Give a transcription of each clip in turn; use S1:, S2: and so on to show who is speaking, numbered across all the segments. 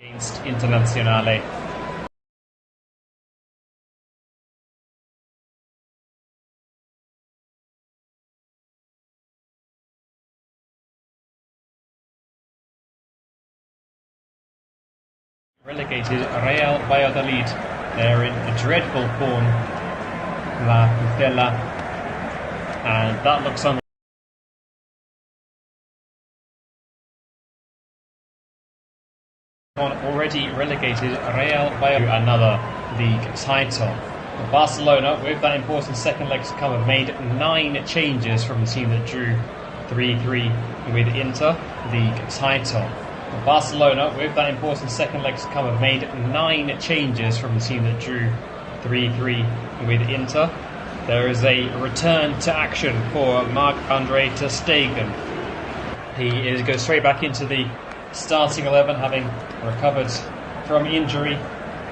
S1: against Internazionale. Relegated Real Valladolid. They're in a dreadful form, La Pucela, and that looks on. Already relegated Real Valladolid to another league title. Barcelona, with that important second leg to come, have made 9 changes from the team that drew 3-3 with Inter, league title. Barcelona, with that important second leg to come, have made 9 changes from the team that drew 3-3 with Inter. There is a return to action for Marc-Andre ter Stegen. He goes straight back into the starting 11, having recovered from injury.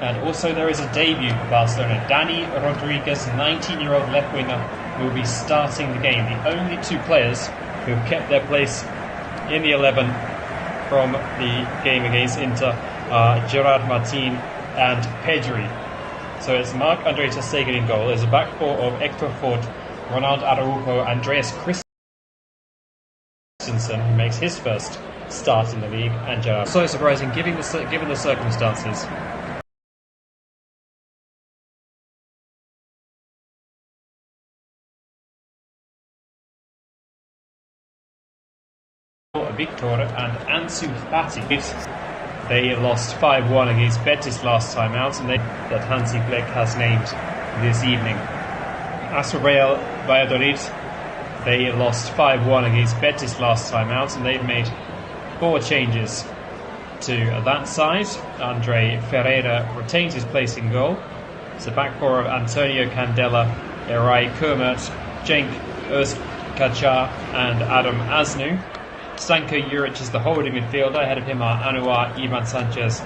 S1: And also there is a debut for Barcelona. Dani Rodriguez, 19-year-old left winger, will be starting the game. The only 2 players who have kept their place in the 11 from the game against Inter are Gerard Martin and Pedri. So it's Marc-Andre ter Stegen in goal. There's a back four of Héctor Fort, Ronald Araujo, Andreas Christensen, who makes his first start in the league, and Gerard. So surprising given the circumstances. Victor and Ansu Fati. They lost 5-1 against Betis last time out, and that Hansi Flick has named this evening. As for Real Valladolid, they lost 5-1 against Betis last time out, and they've made 4 changes to that side. Andre Ferreira retains his place in goal. It's a back four of Antonio Candela, Eray Kermert, Cenk Özkacar and Adam Asnu. Stanko Juric is the holding midfielder. Ahead of him are Anouar, Ivan Sanchez,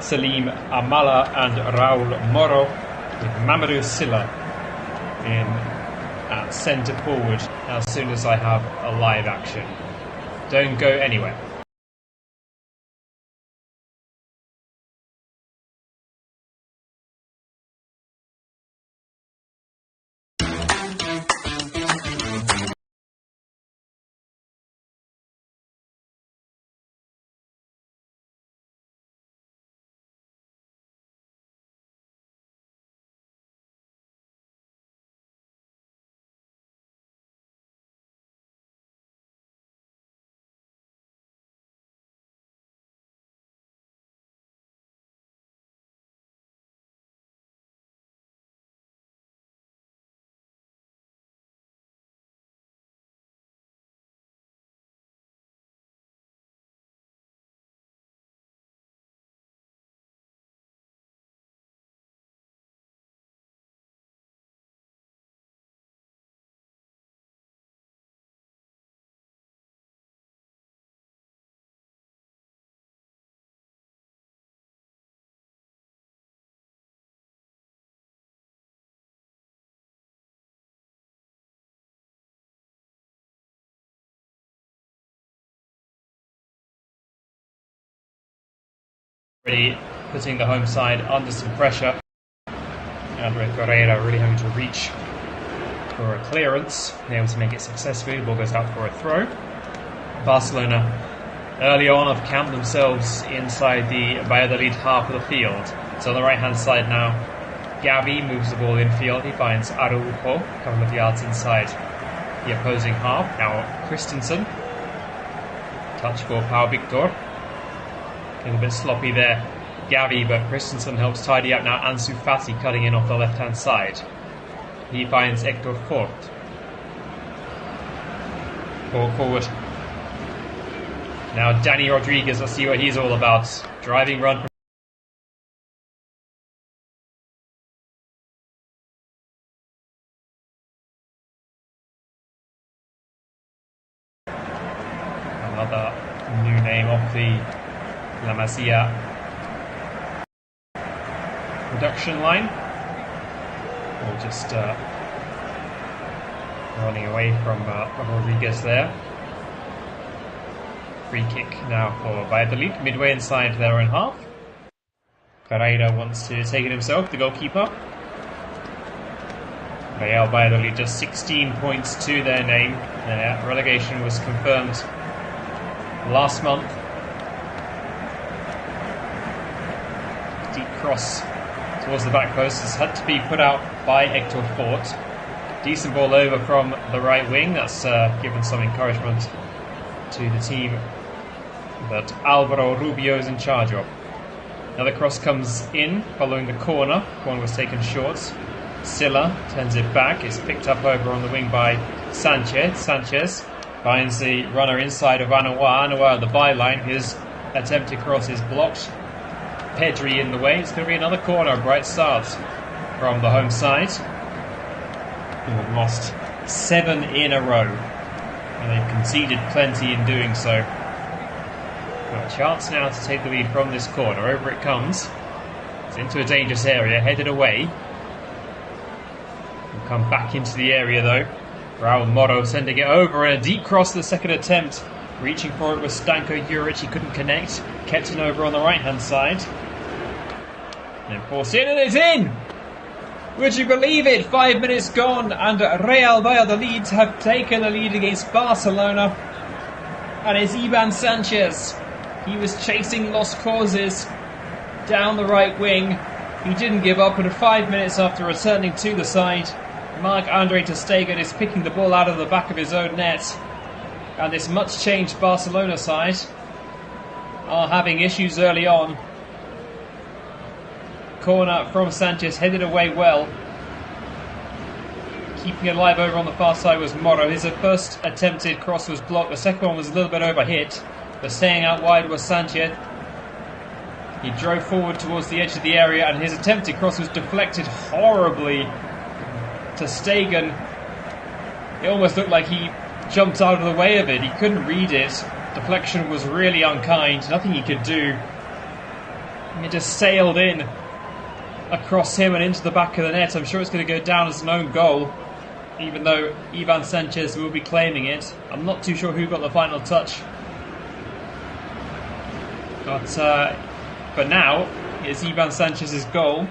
S1: Salim Amala and Raul Moro, with Mamadou Silla in at centre forward as soon as I have a live action. Don't go anywhere. Really putting the home side under some pressure. Andre Ferreira really having to reach for a clearance, able to make it successfully. The ball goes out for a throw. Barcelona early on have camped themselves inside the Valladolid half of the field. So on the right hand side now, Gavi moves the ball infield. He finds Araujo a couple of yards inside the opposing half. Now Christensen, touch for Pau Victor. A little bit sloppy there, Gavi, but Christensen helps tidy up now. Ansu Fati cutting in off the left-hand side. He finds Héctor Fort. Ball forward. Now Dani Rodriguez, let's see what he's all about. Driving run. Another new name off the La Masia production line, or just running away from Rodriguez there. Free kick now for Valladolid, midway inside their own half. Pereira wants to take it himself, the goalkeeper. Real Valladolid just 16 points to their name. Their relegation was confirmed last month. Deep cross towards the back post has had to be put out by Hector Fort. Decent ball over from the right wing. That's given some encouragement to the team that Alvaro Rubio is in charge of. Another cross comes in following the corner. One was taken short. Silla turns it back. It's picked up over on the wing by Sanchez. Sanchez finds the runner inside of Anouar. Anouar at the byline. His attempted cross is blocked. Pedri in the way. It's going to be another corner. Bright start from the home side. Who have lost 7 in a row. And they've conceded plenty in doing so. Got a chance now to take the lead from this corner. Over it comes. It's into a dangerous area. Headed away. Will come back into the area though. Raul Moro sending it over, and a deep cross to the second attempt. Reaching for it was Stanko Juric. He couldn't connect. Kept it over on the right hand side. And then forced in, and it's in! Would you believe it? 5 minutes gone, and Real Valladolid have taken the lead against Barcelona. And it's Ivan Sanchez. He was chasing lost causes down the right wing. He didn't give up, and 5 minutes after returning to the side, Marc-Andre ter Stegen is picking the ball out of the back of his own net. And this much changed Barcelona side are having issues early on. Corner from Sanchez, headed away well. Keeping it alive over on the far side was Moro. His first attempted cross was blocked. The second one was a little bit overhit. But staying out wide was Sanchez. He drove forward towards the edge of the area, and his attempted cross was deflected horribly to Stegen. It almost looked like he jumped out of the way of it. He couldn't read it. Deflection was really unkind. Nothing he could do. It just sailed in across him and into the back of the net. I'm sure it's going to go down as an own goal, even though Ivan Sanchez will be claiming it. I'm not too sure who got the final touch. But for now, it's Ivan Sanchez's goal.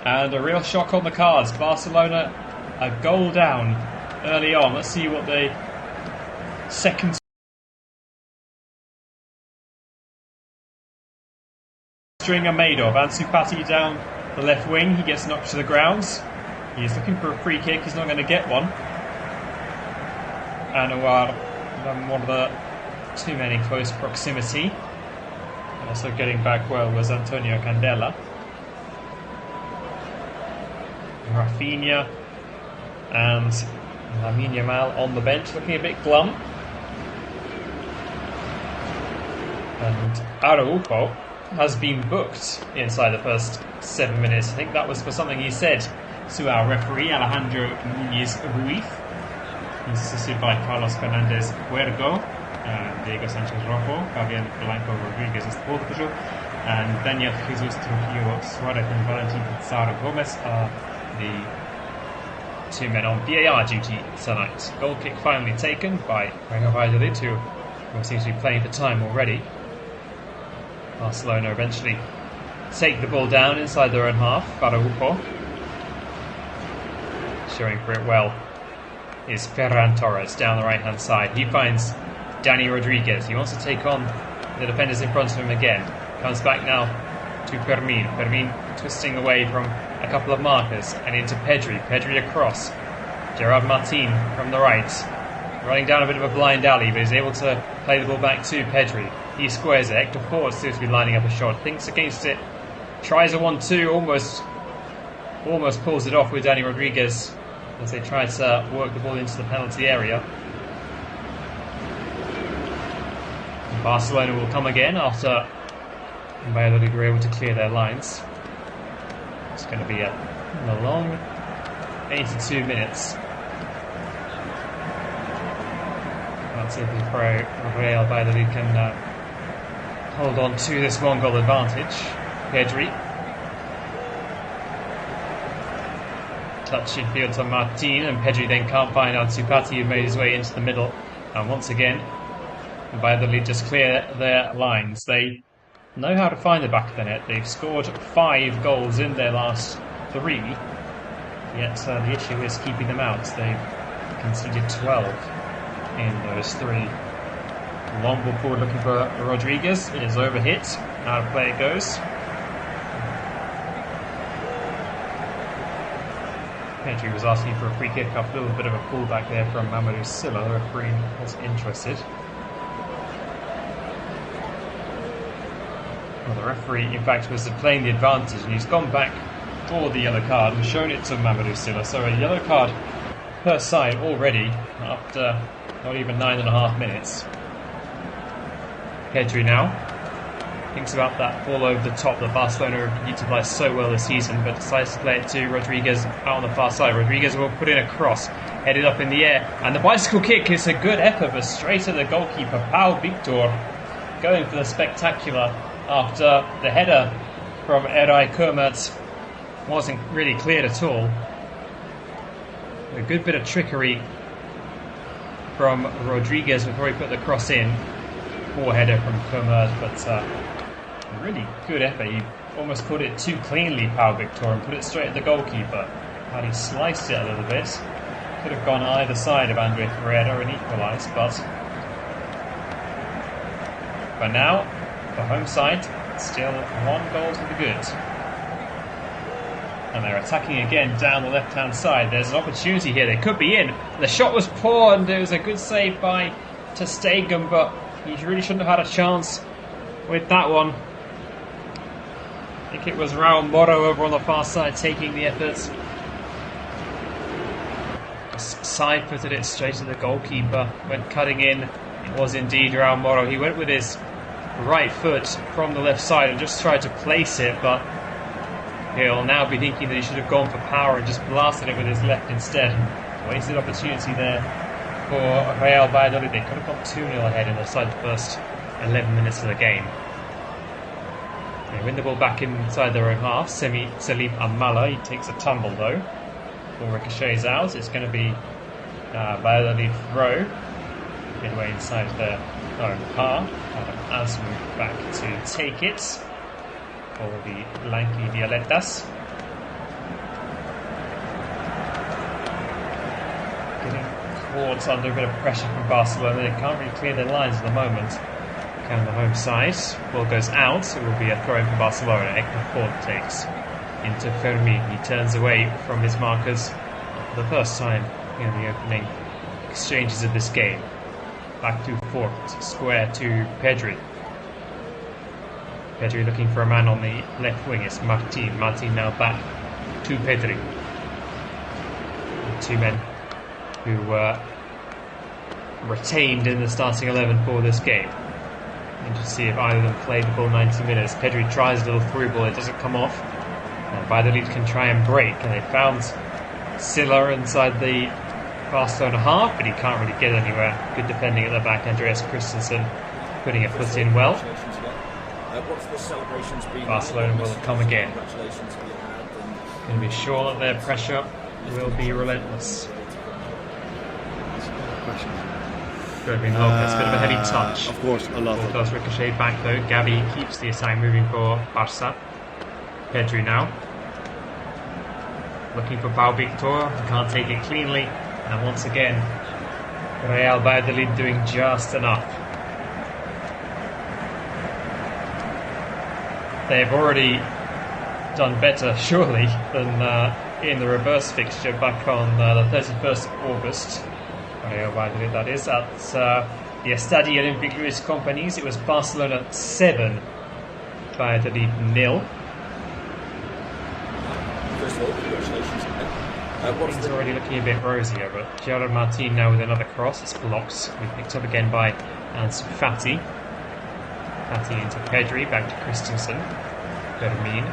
S1: And a real shock on the cards. Barcelona a goal down early on. Let's see what the second string are made of. Ansu Fati down the left wing. He gets knocked to the ground. He's looking for a free kick. He's not going to get one. Anouar, one of the too many close proximity. Also getting back well was Antonio Candela. Rafinha and Lamine Yamal on the bench, looking a bit glum. And Araujo has been booked inside the first 7 minutes. I think that was for something he said to our referee, Alejandro Núñez Ruiz. He's assisted by Carlos Fernandez Huergo, Diego Sanchez Rojo, Fabian Blanco Rodriguez is the fourth official, and Daniel Jesus Trujillo Suarez and Valentin Pizarro Gomez are the 2 men on VAR duty tonight. Goal kick finally taken by Real Valladolid, who seems to be playing for time already. Barcelona eventually take the ball down inside their own half. Araujo showing for it well is Ferran Torres down the right hand side. He finds Dani Rodriguez. He wants to take on the defenders in front of him again. Comes back now to Fermin. Fermin twisting away from a couple of markers and into Pedri. Pedri across. Gerard Martin from the right. Running down a bit of a blind alley, but is able to play the ball back to Pedri. He squares it. Hector Fort seems to be lining up a shot. Thinks against it. Tries a 1-2. Almost pulls it off with Dani Rodriguez as they try to work the ball into the penalty area. And Barcelona will come again after Valladolid were able to clear their lines. It's going to be a long 82 minutes. Let's see if Real Valladolid can hold on to this 1-goal advantage. Pedri. Touch in field to Martin, and Pedri then can't find Ansu Fati, who made his way into the middle. And once again, And Valladolid just clear their lines. They know how to find the back of the net. They've scored 5 goals in their last 3. Yet the issue is keeping them out. They've conceded 12 in those 3. Long ball forward looking for Rodriguez. It is overhit. Out of play it goes. Pedri was asking for a free kick after a little bit of a pullback there from Mamadou Sylla. The referee was interested. Well, the referee, in fact, was playing the advantage, and he's gone back for the yellow card and shown it to Mamadou Sylla. So a yellow card per side already after not even 9.5 minutes. Pedri now thinks about that ball over the top that Barcelona have utilised so well this season, but decides to play it to Rodriguez out on the far side. Rodriguez will put in a cross, headed up in the air, and the bicycle kick is a good effort, but straight at the goalkeeper, Pau Victor, going for the spectacular after the header from Eray Kermert wasn't really cleared at all. A good bit of trickery from Rodriguez before he put the cross in. Poor header from Kermert, but really good effort. He almost put it too cleanly, Pau Victor, and put it straight at the goalkeeper. Had he sliced it a little bit, could have gone either side of Andre Ferreira and equalised, but now, the home side, still 1 goal to the good. And they're attacking again down the left-hand side. There's an opportunity here. They could be in. The shot was poor, and it was a good save by ter Stegen, but he really shouldn't have had a chance with that one. I think it was Raul Moro over on the far side taking the efforts. Side-footed it straight to the goalkeeper when cutting in. It was indeed Raul Moro. He went with his right foot from the left side and just tried to place it, but he'll now be thinking that he should have gone for power and just blasted it with his left instead. Wasted opportunity there for Real Valladolid. They could have gone 2-0 ahead in the first 11 minutes of the game. They win the ball back inside their own half. Selim Amala, he takes a tumble though. Ball ricochets out. It's going to be Valladolid throw. Midway inside their own half. Asmu back to take it for the lanky Violetas. Getting caught under a bit of pressure from Barcelona. They can't really clear their lines at the moment. Can the home side. Ball goes out. It will be a throw in for Barcelona. Equalizes takes into Fermin. He turns away from his markers for the first time in the opening exchanges of this game. Back to Fort. Square to Pedri. Pedri looking for a man on the left wing. It's Martin. Martin now back to Pedri. The 2 men who were retained in the starting 11 for this game. And to see if either of them played the ball 90 minutes. Pedri tries a little through ball, it doesn't come off. And Valladolid can try and break, and they found Sylla inside the Barcelona half, but he can't really get anywhere. Good defending at the back. Andreas Christensen putting a foot in well. Barcelona will come again. Going to be sure that their pressure will be relentless. Been Lopez, bit of a heavy touch.
S2: Of course, a lot.
S1: Ball does ricochet back though. Gavi keeps the attack moving for Barca. Pedri now. Looking for Pau Victor. He can't take it cleanly. And once again, Real Valladolid doing just enough. They've already done better, surely, than in the reverse fixture back on the 31st of August. Real Valladolid, that is, at the Estadio Olímpic Luis Companys. It was Barcelona 7, Valladolid 0.
S2: First of all, congratulations.
S1: Things are already looking a bit rosier, but Gerard Martin now with another cross. It's blocked. We picked up again by Ansu Fati. Fati into Pedri, back to Christensen. Fermin.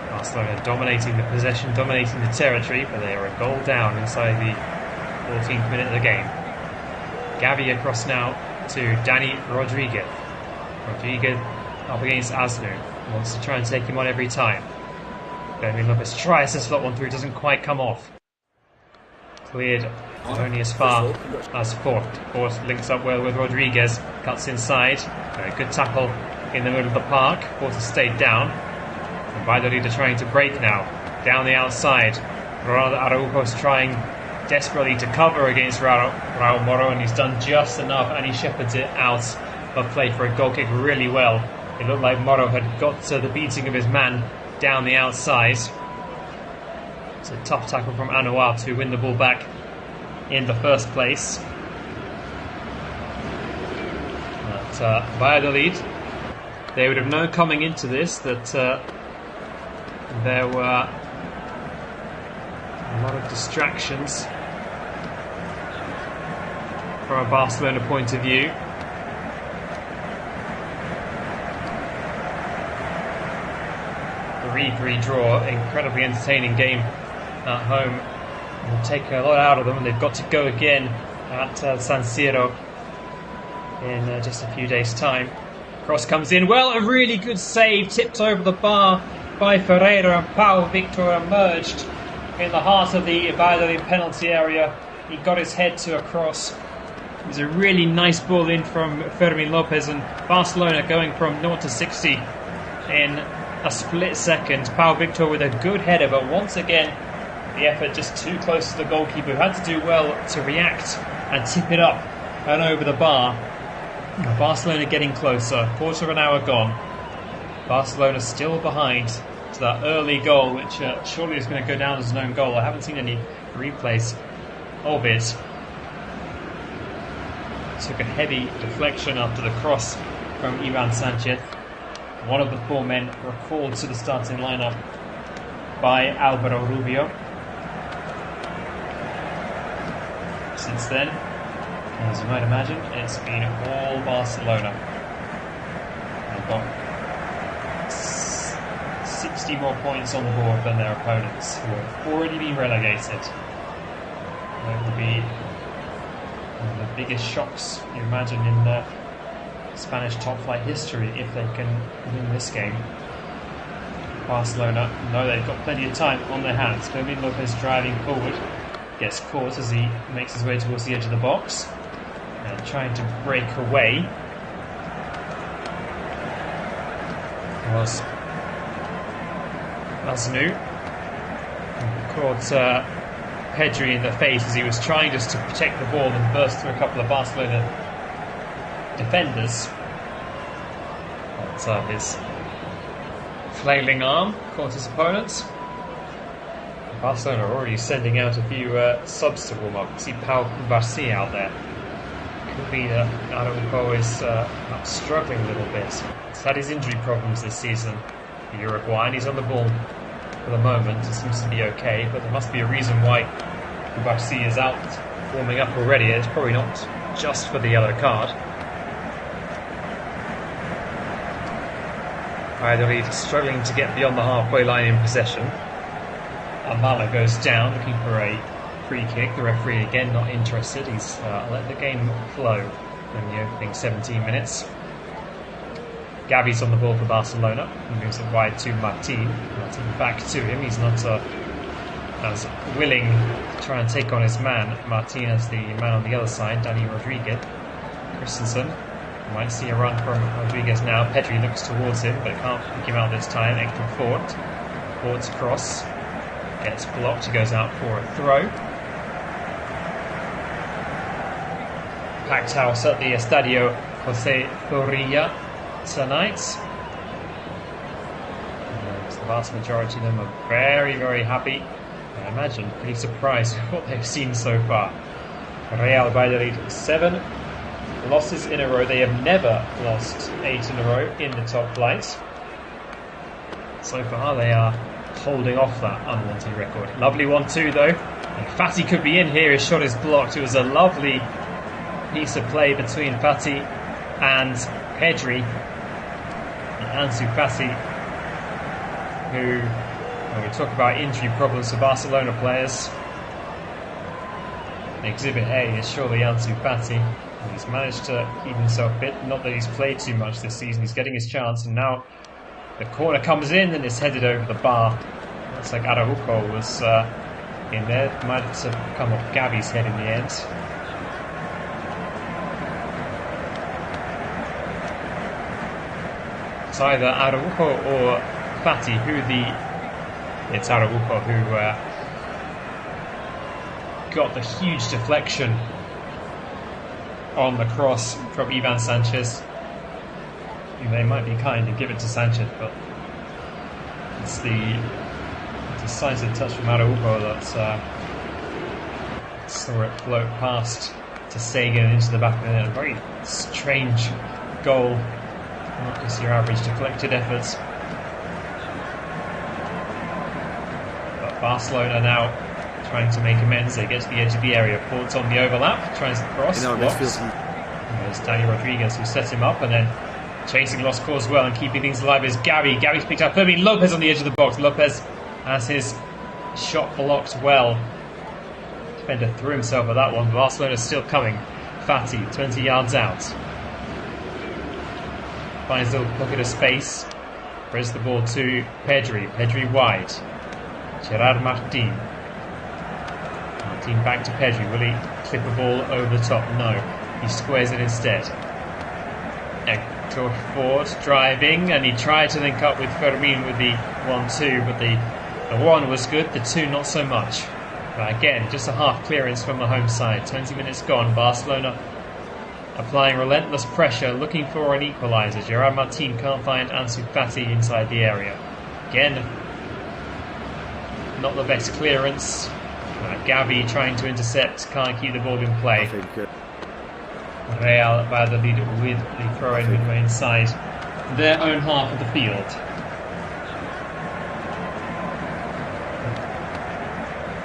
S1: Barcelona dominating the possession, dominating the territory, but they are a goal down inside the 14th minute of the game. Gavi across now to Dani Rodriguez. Rodriguez up against Asnu. Wants to try and take him on every time. Fermin Lopez tries to slot one through, doesn't quite come off. Cleared only as far as Fort. Fort links up well with Rodriguez, cuts inside. A good tackle in the middle of the park. Fort has stayed down. And Valladolid are trying to break now. Down the outside. Ronaldo Araujo's trying desperately to cover against Raul Moro, and he's done just enough, and he shepherds it out of play for a goal kick really well. It looked like Moro had got the beating of his man down the outside. It's a tough tackle from Anouar to win the ball back in the first place. But Valladolid, they would have known coming into this that there were a lot of distractions from a Barcelona point of view. The 3-3 draw, incredibly entertaining game at home. Will take a lot out of them. They've got to go again at San Siro in just a few days' time. Cross comes in. Well, a really good save, tipped over the bar by Ferreira, and Pau Victor emerged in the heart of the Valladolid penalty area. He got his head to a cross. It was a really nice ball in from Fermin Lopez, and Barcelona going from 0 to 60 in a split second. Pau Victor with a good header, but once again the effort just too close to the goalkeeper, who had to do well to react and tip it up and over the bar. Barcelona getting closer, quarter of an hour gone. Barcelona still behind to that early goal, which surely is going to go down as an own goal. I haven't seen any replays of it. Took a heavy deflection after the cross from Ivan Sanchez. One of the four men recalled to the starting lineup by Alvaro Rubio. Since then, as you might imagine, it's been all Barcelona. They've got 60 more points on the board than their opponents, who have already been relegated. That will be one of the biggest shocks you imagine in Spanish top flight history if they can win this game. Barcelona know they've got plenty of time on their hands. Fermin Lopez driving forward, gets caught as he makes his way towards the edge of the box and trying to break away was Masnu, caught Pedri in the face as he was trying just to protect the ball and burst through a couple of Barcelona defenders. But his flailing arm caught his opponents. Barcelona are already sending out a few subs to warm up. See Pau Barcia out there. Could be that Araujo is struggling a little bit. He's had his injury problems this season, the Uruguayan. He's on the ball for the moment. It seems to be okay, but there must be a reason why Barcia is out warming up already. It's probably not just for the yellow card. Valladolid struggling to get beyond the halfway line in possession. Amala goes down looking for a free kick. The referee again not interested. He's let the game flow in the opening 17 minutes. Gavi's on the ball for Barcelona. He moves it wide to Martin. Martin back to him. He's not as willing to try and take on his man. Martin as the man on the other side, Dani Rodriguez. Christensen. Might see a run from Rodriguez now. Pedri looks towards him, but can't pick him out this time. Hector Fort. Fort's cross gets blocked. He goes out for a throw. Packed house at the Estadio José Zorrilla tonight. And the vast majority of them are very, very happy. I imagine pretty surprised with what they've seen so far. Real Valladolid 7 losses in a row. They have never lost 8 in a row in the top flight. So far they are holding off that unwanted record. Lovely 1-2 though. And Fati could be in here. His shot is blocked. It was a lovely piece of play between Fati and Pedri. And Ansu Fati, who, when we talk about injury problems for Barcelona players, Exhibit A is surely Ansu Fati. He's managed to keep himself fit. Not that he's played too much this season. He's getting his chance, and now the corner comes in and is headed over the bar. Looks like Araujo was in there. Might have come off Gavi's head in the end. It's either Araujo or Fati it's Araujo who got the huge deflection on the cross from Ivan Sanchez. They might be kind and give it to Sanchez, but it's the decisive touch from Araujo that saw it float past to Sagan into the back of the net. A very strange goal, not just your average deflected efforts. But Barcelona now trying to make amends. They get to the edge of the area. Port's on the overlap, tries to cross. There's Danny Rodriguez who sets him up, and then chasing lost cause well and keeping things alive is Gavi. Gavi's picked up Fermin Lopez on the edge of the box. Lopez has his shot blocked well. Defender threw himself at that one. Barcelona's still coming. Fati, 20 yards out. Finds the pocket of space. Spreads the ball to Pedri. Pedri wide. Gerard Martin. Martin back to Pedri. Will he clip a ball over the top? No. He squares it instead. George Ford driving, and he tried to link up with Fermin with the 1-2, but the 1 was good, the 2 not so much. But again, just a half clearance from the home side. 20 minutes gone. Barcelona applying relentless pressure, looking for an equaliser. Gerard Martin can't find Ansu Fati inside the area. Again, not the best clearance. Gavi trying to intercept, can't keep the ball in play. Real Valladolid with the throw-in midway inside their own half of the field.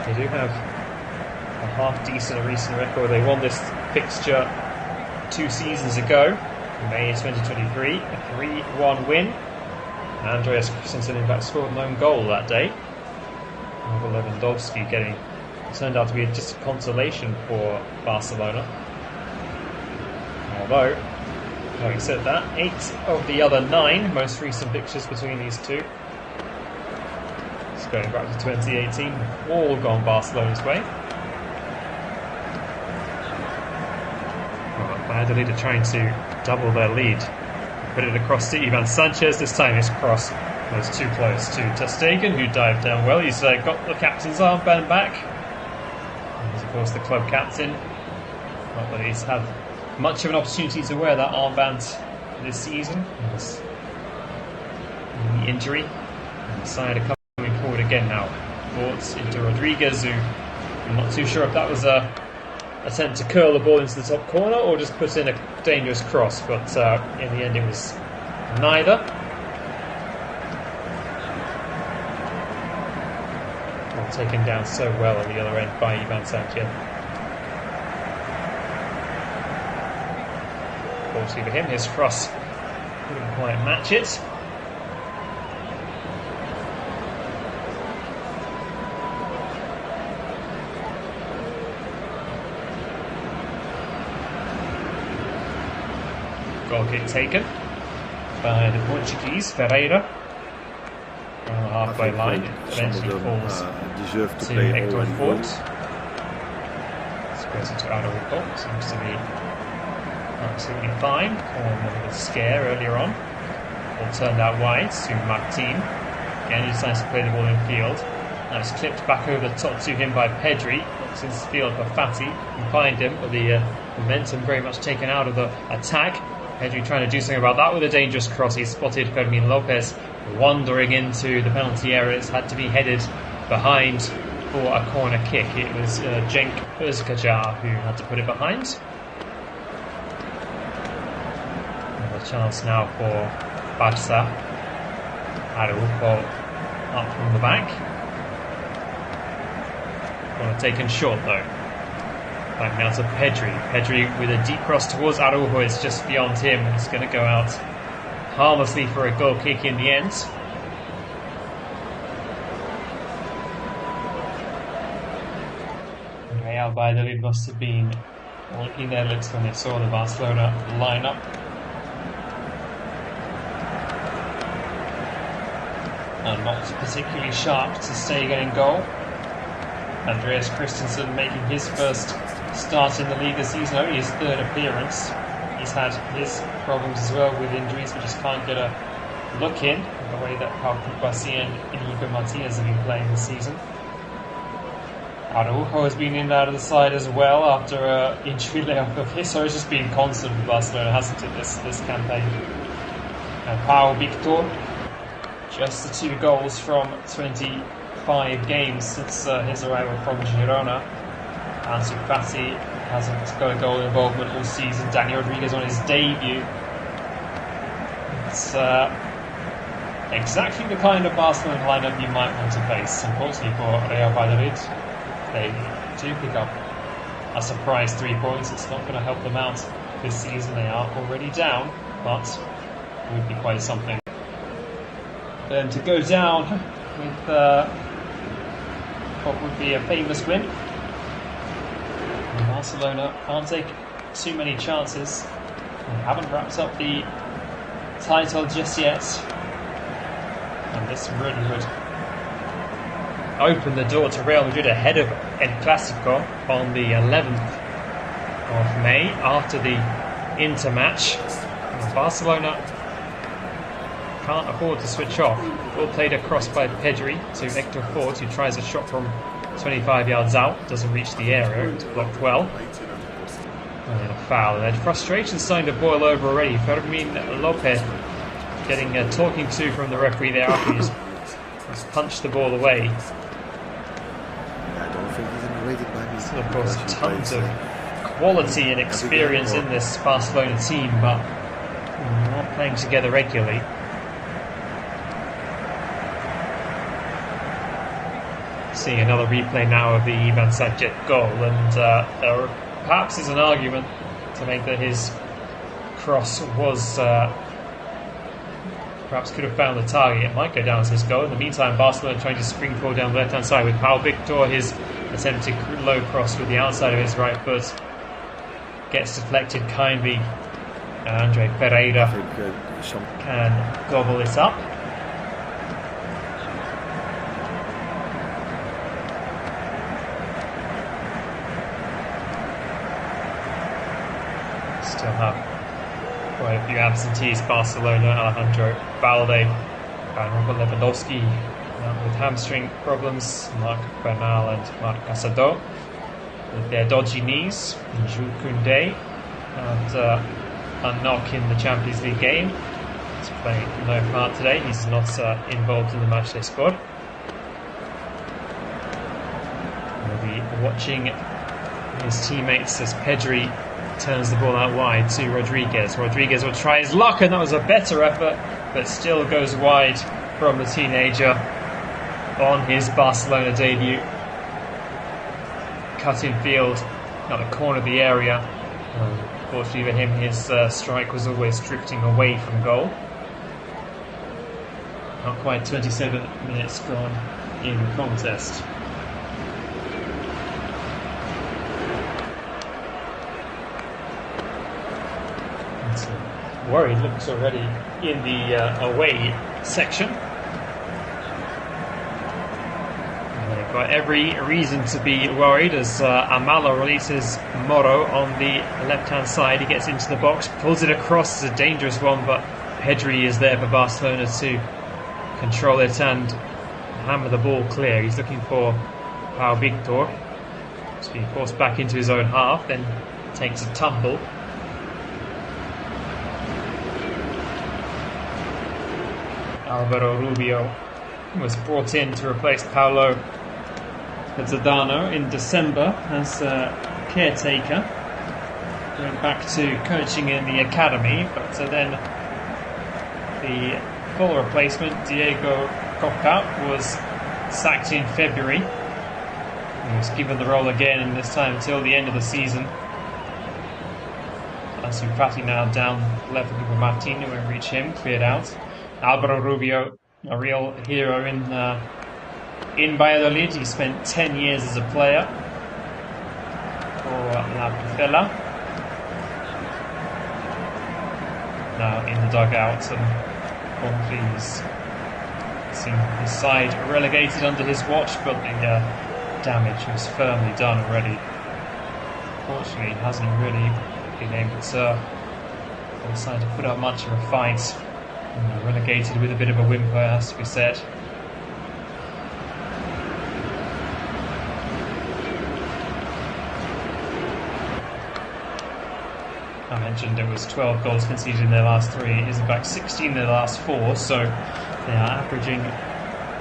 S1: They do have a half-decent recent record. They won this fixture 2 seasons ago, May 2023, a 3-1 win. Andreas Christensen in fact scored an own goal that day. Lewandowski turned out to be just a consolation for Barcelona. Although, having said that, 8 of the other 9 most recent fixtures between these two, it's going back to 2018, all gone Barcelona's way. Valladolid are trying to double their lead. Put it across to Ivan Sanchez. This time his cross was too close to Ter Stegen, who dived down well. He's got the captain's armband back. He's of course the club captain. Not that he's had much of an opportunity to wear that armband this season. The injury. And the side are coming forward again now. Thoughts into Rodriguez, who I'm not too sure if that was a attempt to curl the ball into the top corner or just put in a dangerous cross, but in the end it was neither. Well, taken down so well on the other end by Ivan Sanchez. Fortunately for him, his cross couldn't quite match it. Goal kick taken by the Portuguese, Ferreira. On the halfway line, it eventually falls to Hector Fort. Squares it to Araujo. Seems to be absolutely fine. A little scare earlier on. Ball turned out wide to Martin. Again, he decides to play the ball in field. Now it's clipped back over the top to him by Pedri. Looks into the field for Fati. Can find him, but the momentum very much taken out of the attack. Pedri trying to do something about that with a dangerous cross. He spotted Fermin Lopez wandering into the penalty area. It's had to be headed behind for a corner kick. It was Cenk Özkajar who had to put it behind. Another chance now for Barca. Araujo up from the back. Corner taken short though. Back now to Pedri. Pedri with a deep cross towards Araujo. It's just beyond him. It's going to go out harmlessly for a goal kick in the end. Real Valladolid must have been licking their lips when they saw the Barcelona lineup. And not particularly sharp to stay in goal. Andreas Christensen making his first start in the league this season, only his third appearance. He's had his problems as well with injuries, but just can't get a look in the way that Pau Cubarsí and Inigo Martinez have been playing this season. Araujo has been in and out of the side as well after an injury layoff of his, so it's just been constant with Barcelona, hasn't it, this campaign. And Pau Victor, just the 2 goals from 25 games since his arrival from Girona. Ansu Fati hasn't got a goal involvement all season. Dani Rodriguez on his debut. It's exactly the kind of Barcelona lineup you might want to face. Unfortunately for Real Valladolid, they do pick up a surprise 3 points. It's not going to help them out this season. They are already down, but it would be quite something. Then to go down with what would be a famous win. Barcelona can't take too many chances. They haven't wrapped up the title just yet. And this really would open the door to Real Madrid ahead of El Clásico on the 11th of May after the Inter match. And Barcelona can't afford to switch off. Ball played across by Pedri to Hector Ford, who tries a shot from 25 yards out, doesn't reach the area, it's blocked well. And then a foul. And then frustration starting to boil over already. Fermin Lopez getting a talking to from the referee there after he's punched the ball away.
S3: I don't think he's underrated by me.
S1: So of course, tons of quality and experience in this Barcelona team, but not playing together regularly. Seeing another replay now of the Ivan Sanchez goal, and there perhaps is an argument to make that his cross was perhaps could have found the target. It might go down as his goal. In the meantime, Barcelona trying to spring forward down the left hand side with Pau Victor. His attempted low cross with the outside of his right foot gets deflected kindly. Andre Pereira can gobble it up. Still have quite a few absentees. Barcelona, Alejandro Balde, Robert Lewandowski with hamstring problems, Marc Bernal and Marc Casado with their dodgy knees, and Jules Koundé had a knock in the Champions League game. He's playing no part today. He's not involved in the matchday squad. We'll be watching his teammates as Pedri turns the ball out wide to Rodriguez. Rodriguez will try his luck, and that was a better effort, but still goes wide from the teenager on his Barcelona debut. Cut in field at the corner of the area. Fortunately for him, his strike was always drifting away from goal. Not quite 27 minutes gone in the contest. Worried looks already in the away section. And they've got every reason to be worried as Amala releases Moro on the left-hand side. He gets into the box, pulls it across. It's a dangerous one, but Pedri is there for Barcelona to control it and hammer the ball clear. He's looking for Pau Victor. He's being forced back into his own half, then takes a tumble. Alvaro Rubio was brought in to replace Paulo Pizzadano in December as caretaker, going back to coaching in the academy, but then the full replacement, Diego Coca, was sacked in February. He was given the role again, and this time until the end of the season. Ansu Fati now down left, looking for Martin, who won't reach him, cleared out. Alvaro Rubio, a real hero in Valladolid. He spent 10 years as a player for La Pucela. Now in the dugout, and he's seen his side relegated under his watch, but the damage was firmly done already. Fortunately, hasn't really been able to decide to put up much of a fight. And relegated with a bit of a whimper, has to be said. I mentioned it was 12 goals conceded in their last 3. It is in fact 16 in their last 4, so they are averaging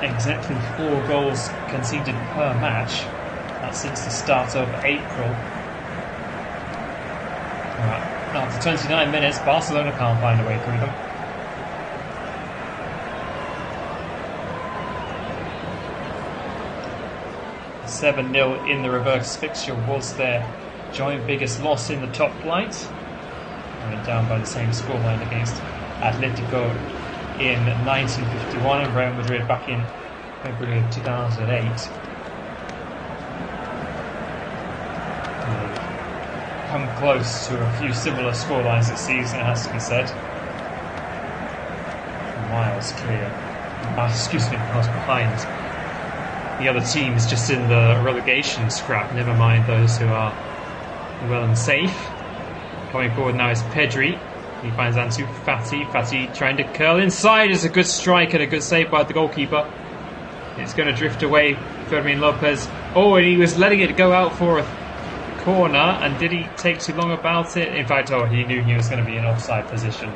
S1: exactly 4 goals conceded per match. That's since the start of April. After 29 minutes, Barcelona can't find a way through them. A 7-0 in the reverse fixture was their joint biggest loss in the top flight. Went down by the same scoreline against Atletico in 1951 and Real Madrid back in February of 2008. They've come close to a few similar scorelines this season, it has to be said. Miles behind the other teams just in the relegation scrap, never mind those who are well and safe. Coming forward now is Pedri. He finds Ansu Fati. Fati trying to curl inside. It's a good strike and a good save by the goalkeeper. It's going to drift away. Fermin Lopez. Oh, and he was letting it go out for a corner. And did he take too long about it? In fact, he knew he was going to be in offside position.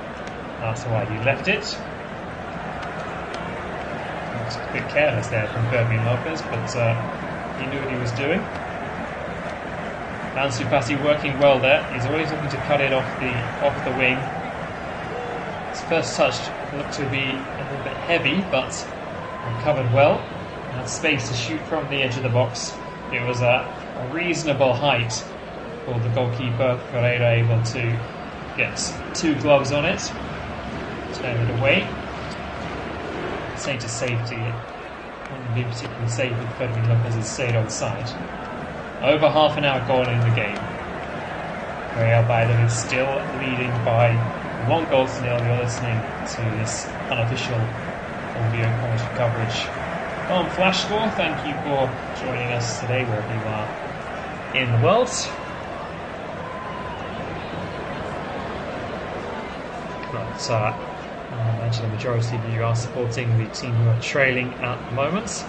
S1: That's why he left it. Looks a bit careless there from Fermin Lopez, but he knew what he was doing. Ansu Fati working well there. He's always looking to cut it off the wing. His first touch looked to be a little bit heavy, but recovered well. Had space to shoot from the edge of the box. It was a reasonable height for the goalkeeper. Ferreira able to get 2 gloves on it. Turn it away. Say to safety, it wouldn't be particularly safe if Fermin Lopez had stayed on side. Over half an hour gone in the game. Real Valladolid still leading by 1 goal to 0. You're listening to this unofficial audio commentary coverage on Flash Score. Thank you for joining us today wherever you are in the world. But I imagine the majority of you are supporting the team who are trailing at the moment.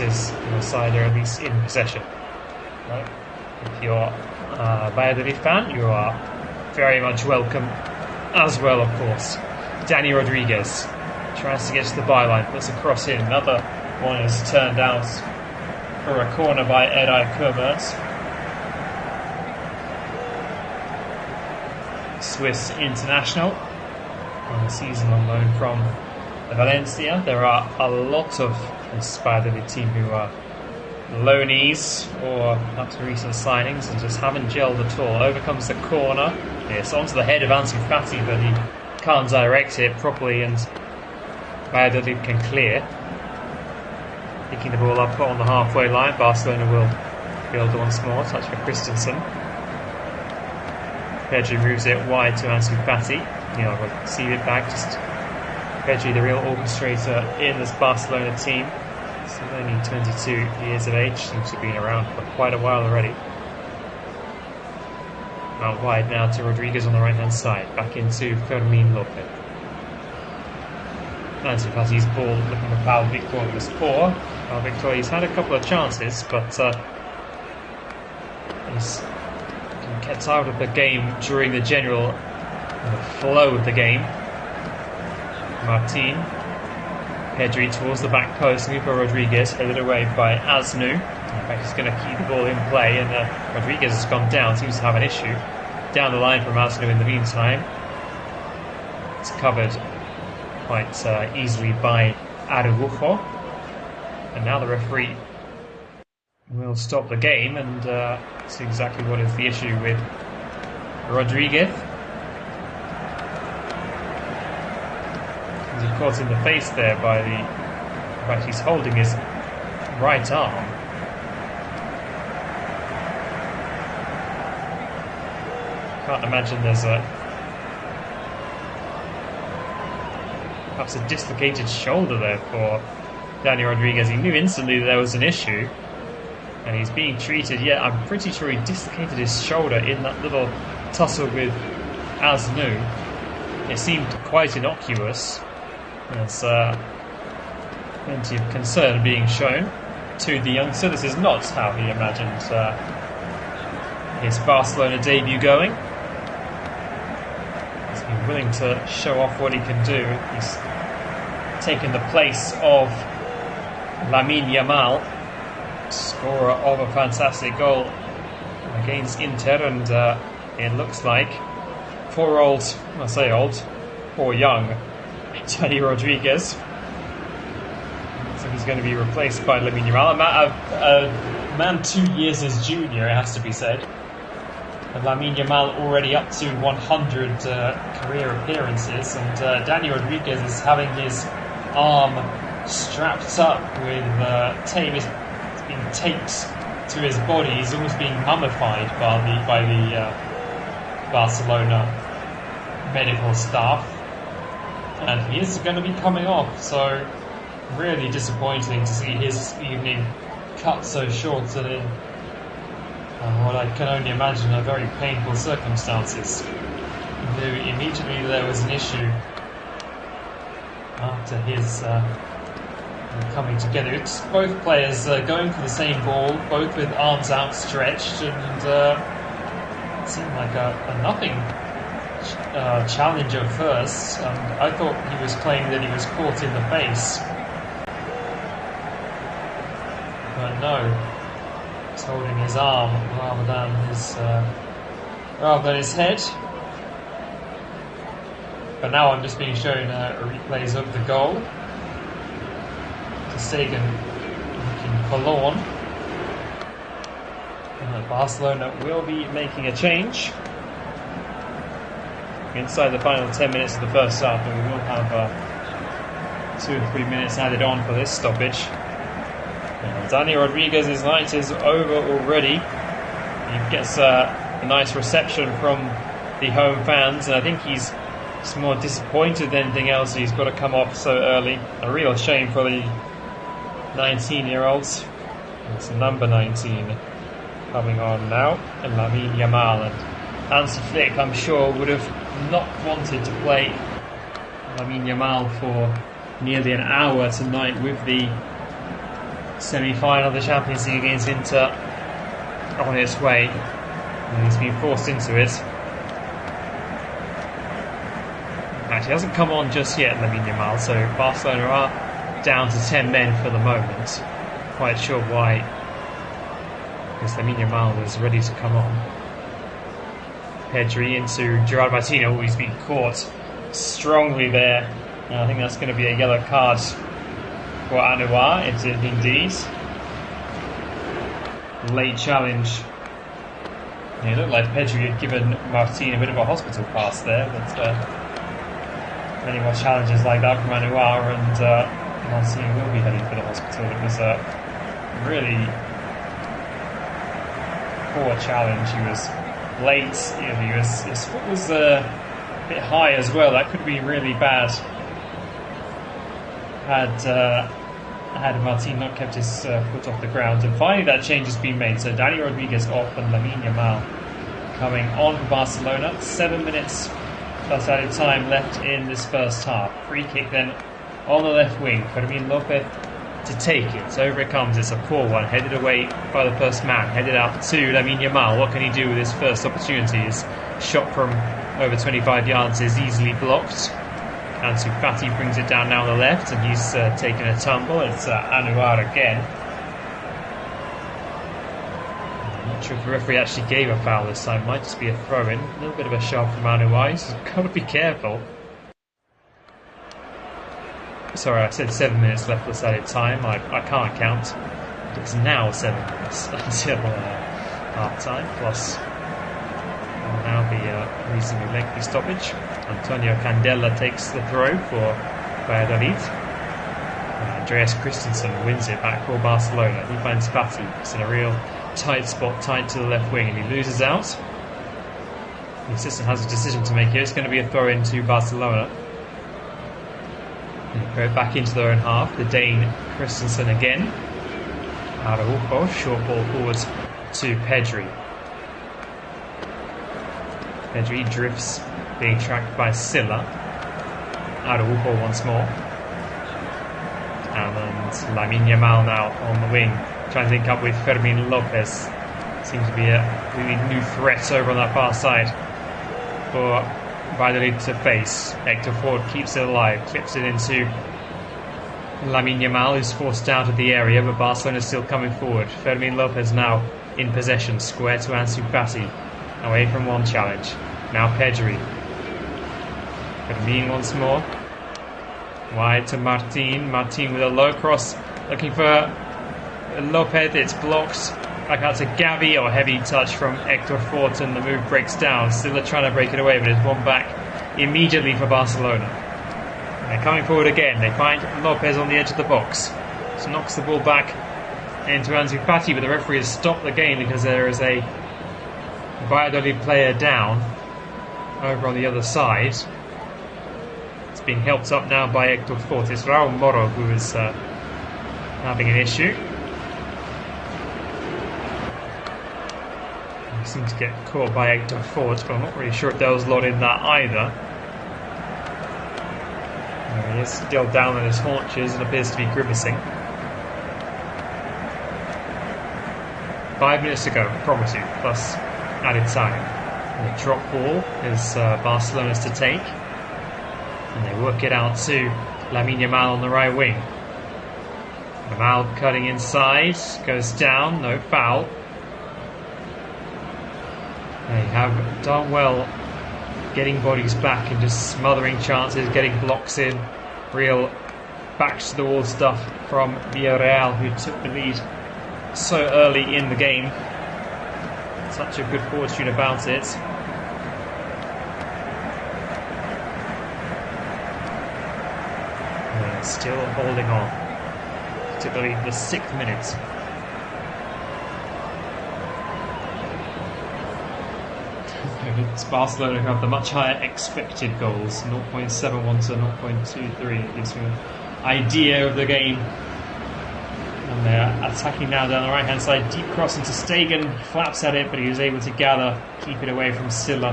S1: Is your side are at least in possession. Right? If you're a Valladolid fan, you are very much welcome as well, of course. Danny Rodriguez tries to get to the byline, puts a cross in. Another one is turned out for a corner by Edai Kubert. Swiss international on a season on loan from Valencia. There are a lot of this Valladolid team who are loanees or perhaps recent signings and just haven't gelled at all. Over comes the corner. Yes, onto the head of Ansu Fati, but he can't direct it properly and Valladolid can clear. Picking the ball up on the halfway line. Barcelona will build once more. Touch for Christensen. Pedri moves it wide to Ansu Fati. He'll receive it back. Just Pedri, the real orchestrator in this Barcelona team. Still only 22 years of age, seems to have been around for quite a while already. Out wide now to Rodriguez on the right hand side, back into Fermin Lopez. Ansu Fati's ball looking for Pau Victor was poor. Pau Victor, he's had a couple of chances, but he's kept out of the game during the general flow of the game. Martin. Pedri towards the back post, looking for Rodriguez, headed away by Asnu. In fact, he's going to keep the ball in play, and Rodriguez has gone down, seems to have an issue. Down the line from Asnu in the meantime. It's covered quite easily by Araujo. And now the referee will stop the game and see exactly what is the issue with Rodriguez. He's caught in the face there by the... In fact, he's holding his right arm. Can't imagine Perhaps a dislocated shoulder there for Dani Rodriguez. He knew instantly that there was an issue, and he's being treated. Yeah, I'm pretty sure he dislocated his shoulder in that little tussle with Asnu. It seemed quite innocuous. There's plenty of concern being shown to the youngster. This is not how he imagined his Barcelona debut going. He's been willing to show off what he can do. He's taken the place of Lamine Yamal, scorer of a fantastic goal against Inter, and it looks like poor young Dani Rodriguez. So he's going to be replaced by Lamine Yamal, a man 2 years his junior, it has to be said. And Lamine Yamal already up to 100 career appearances, and Dani Rodriguez is having his arm strapped up with tape. It's being taped to his body. He's almost being mummified by the Barcelona medical staff, and he is going to be coming off. So really disappointing to see his evening cut so short and in what I can only imagine are very painful circumstances. Immediately there was an issue after his coming together. It's both players going for the same ball, both with arms outstretched, and it seemed like a nothing challenge at first. I thought he was claiming that he was caught in the face, but no. He's holding his arm rather than his head. But now I'm just being shown replays of the goal. Sagan looking forlorn. Barcelona will be making a change inside the final 10 minutes of the first half, and we will have 2 or 3 minutes added on for this stoppage. Dani Rodriguez's night is over already. He gets a nice reception from the home fans, and I think he's more disappointed than anything else. He's got to come off so early. A real shame for the 19-year-olds. It's number 19 coming on now, and Lamine Yamal. And Hansi Flick, I'm sure, would have not wanted to play Lamine Yamal for nearly an hour tonight with the semi-final of the Champions League against Inter on its way, and he's been forced into it. Actually, hasn't come on just yet, Lamine Yamal, so Barcelona are down to 10 men for the moment. Quite sure why, because Lamine Yamal was ready to come on. Pedri into Gerard Martino, who's been caught strongly there, and I think that's going to be a yellow card for Anouar. It's indeed. Late challenge. It looked like Pedri had given Martin a bit of a hospital pass there, but many more challenges like that from Anouar, and Martin will be heading for the hospital. It was a really poor challenge. He was late. His foot was a bit high as well. That could be really bad. Had Martin not kept his foot off the ground. And finally that change has been made. So Dani Rodriguez off and Lamine Yamal coming on for Barcelona. 7 minutes plus added time left in this first half. Free kick then on the left wing. Fermin Lopez to take it. So over it comes. It's a poor one. Headed away by the first man. Headed out to Lamine Yamal. What can he do with his first opportunity? His shot from over 25 yards is easily blocked. Ansu Fati brings it down now on the left, and he's taken a tumble. It's Anouar again. I'm not sure if the referee actually gave a foul this time. Might just be a throw-in. A little bit of a shove from Anouar. He's got to be careful. Sorry, I said 7 minutes left plus added time. I can't count. It's now 7 minutes until half-time, plus will now be a reasonably lengthy stoppage. Antonio Candela takes the throw for Valladolid. Andreas Christensen wins it back for Barcelona. He finds Fati. It's in a real tight spot, tight to the left wing, and he loses out. The assistant has a decision to make here. It's going to be a throw in to Barcelona. Go back into their own half. The Dane Christensen again. Araujo, short ball forwards to Pedri. Pedri drifts, being tracked by Silla. Araujo once more. And Lamine Yamal now on the wing, trying to link up with Fermin Lopez. Seems to be a really new threat over on that far side for Valladolid to face. Hector Ford keeps it alive, clips it into Lamine Yamal, who's forced out of the area, but Barcelona is still coming forward. Fermin Lopez now in possession, square to Ansu Fati, away from one challenge. Now Pedri. Fermin once more. Wide to Martin. Martin with a low cross, looking for Lopez. It's blocked. Back out to Gavi, or heavy touch from Hector Fort, and the move breaks down. Still trying to break it away, but it's won back immediately for Barcelona. They're coming forward again. They find Lopez on the edge of the box. So knocks the ball back into Ansu Fati, but the referee has stopped the game because there is a Valladolid player down over on the other side. It's being helped up now by Hector Fort. It's Raul Moro who is having an issue. He seems to get caught by Hector Fort, but I'm not really sure if there was a lot in that either. He is still down on his haunches and appears to be grimacing. 5 minutes to go, promise you, plus added time. And the drop ball is Barcelona's to take. And they work it out to Lamine Yamal on the right wing. Yamal cutting inside, goes down, no foul. They have done well getting bodies back and just smothering chances, getting blocks in. Real backs to the wall stuff from Villarreal, who took the lead so early in the game. Such a good fortune about it. They're still holding on, particularly the 6th minute. It's Barcelona who have the much higher expected goals, 0.71 to 0.23. It gives you an idea of the game. And they're attacking now down the right hand side. Deep cross into Stegen, flaps at it, but he was able to gather, keep it away from Silla,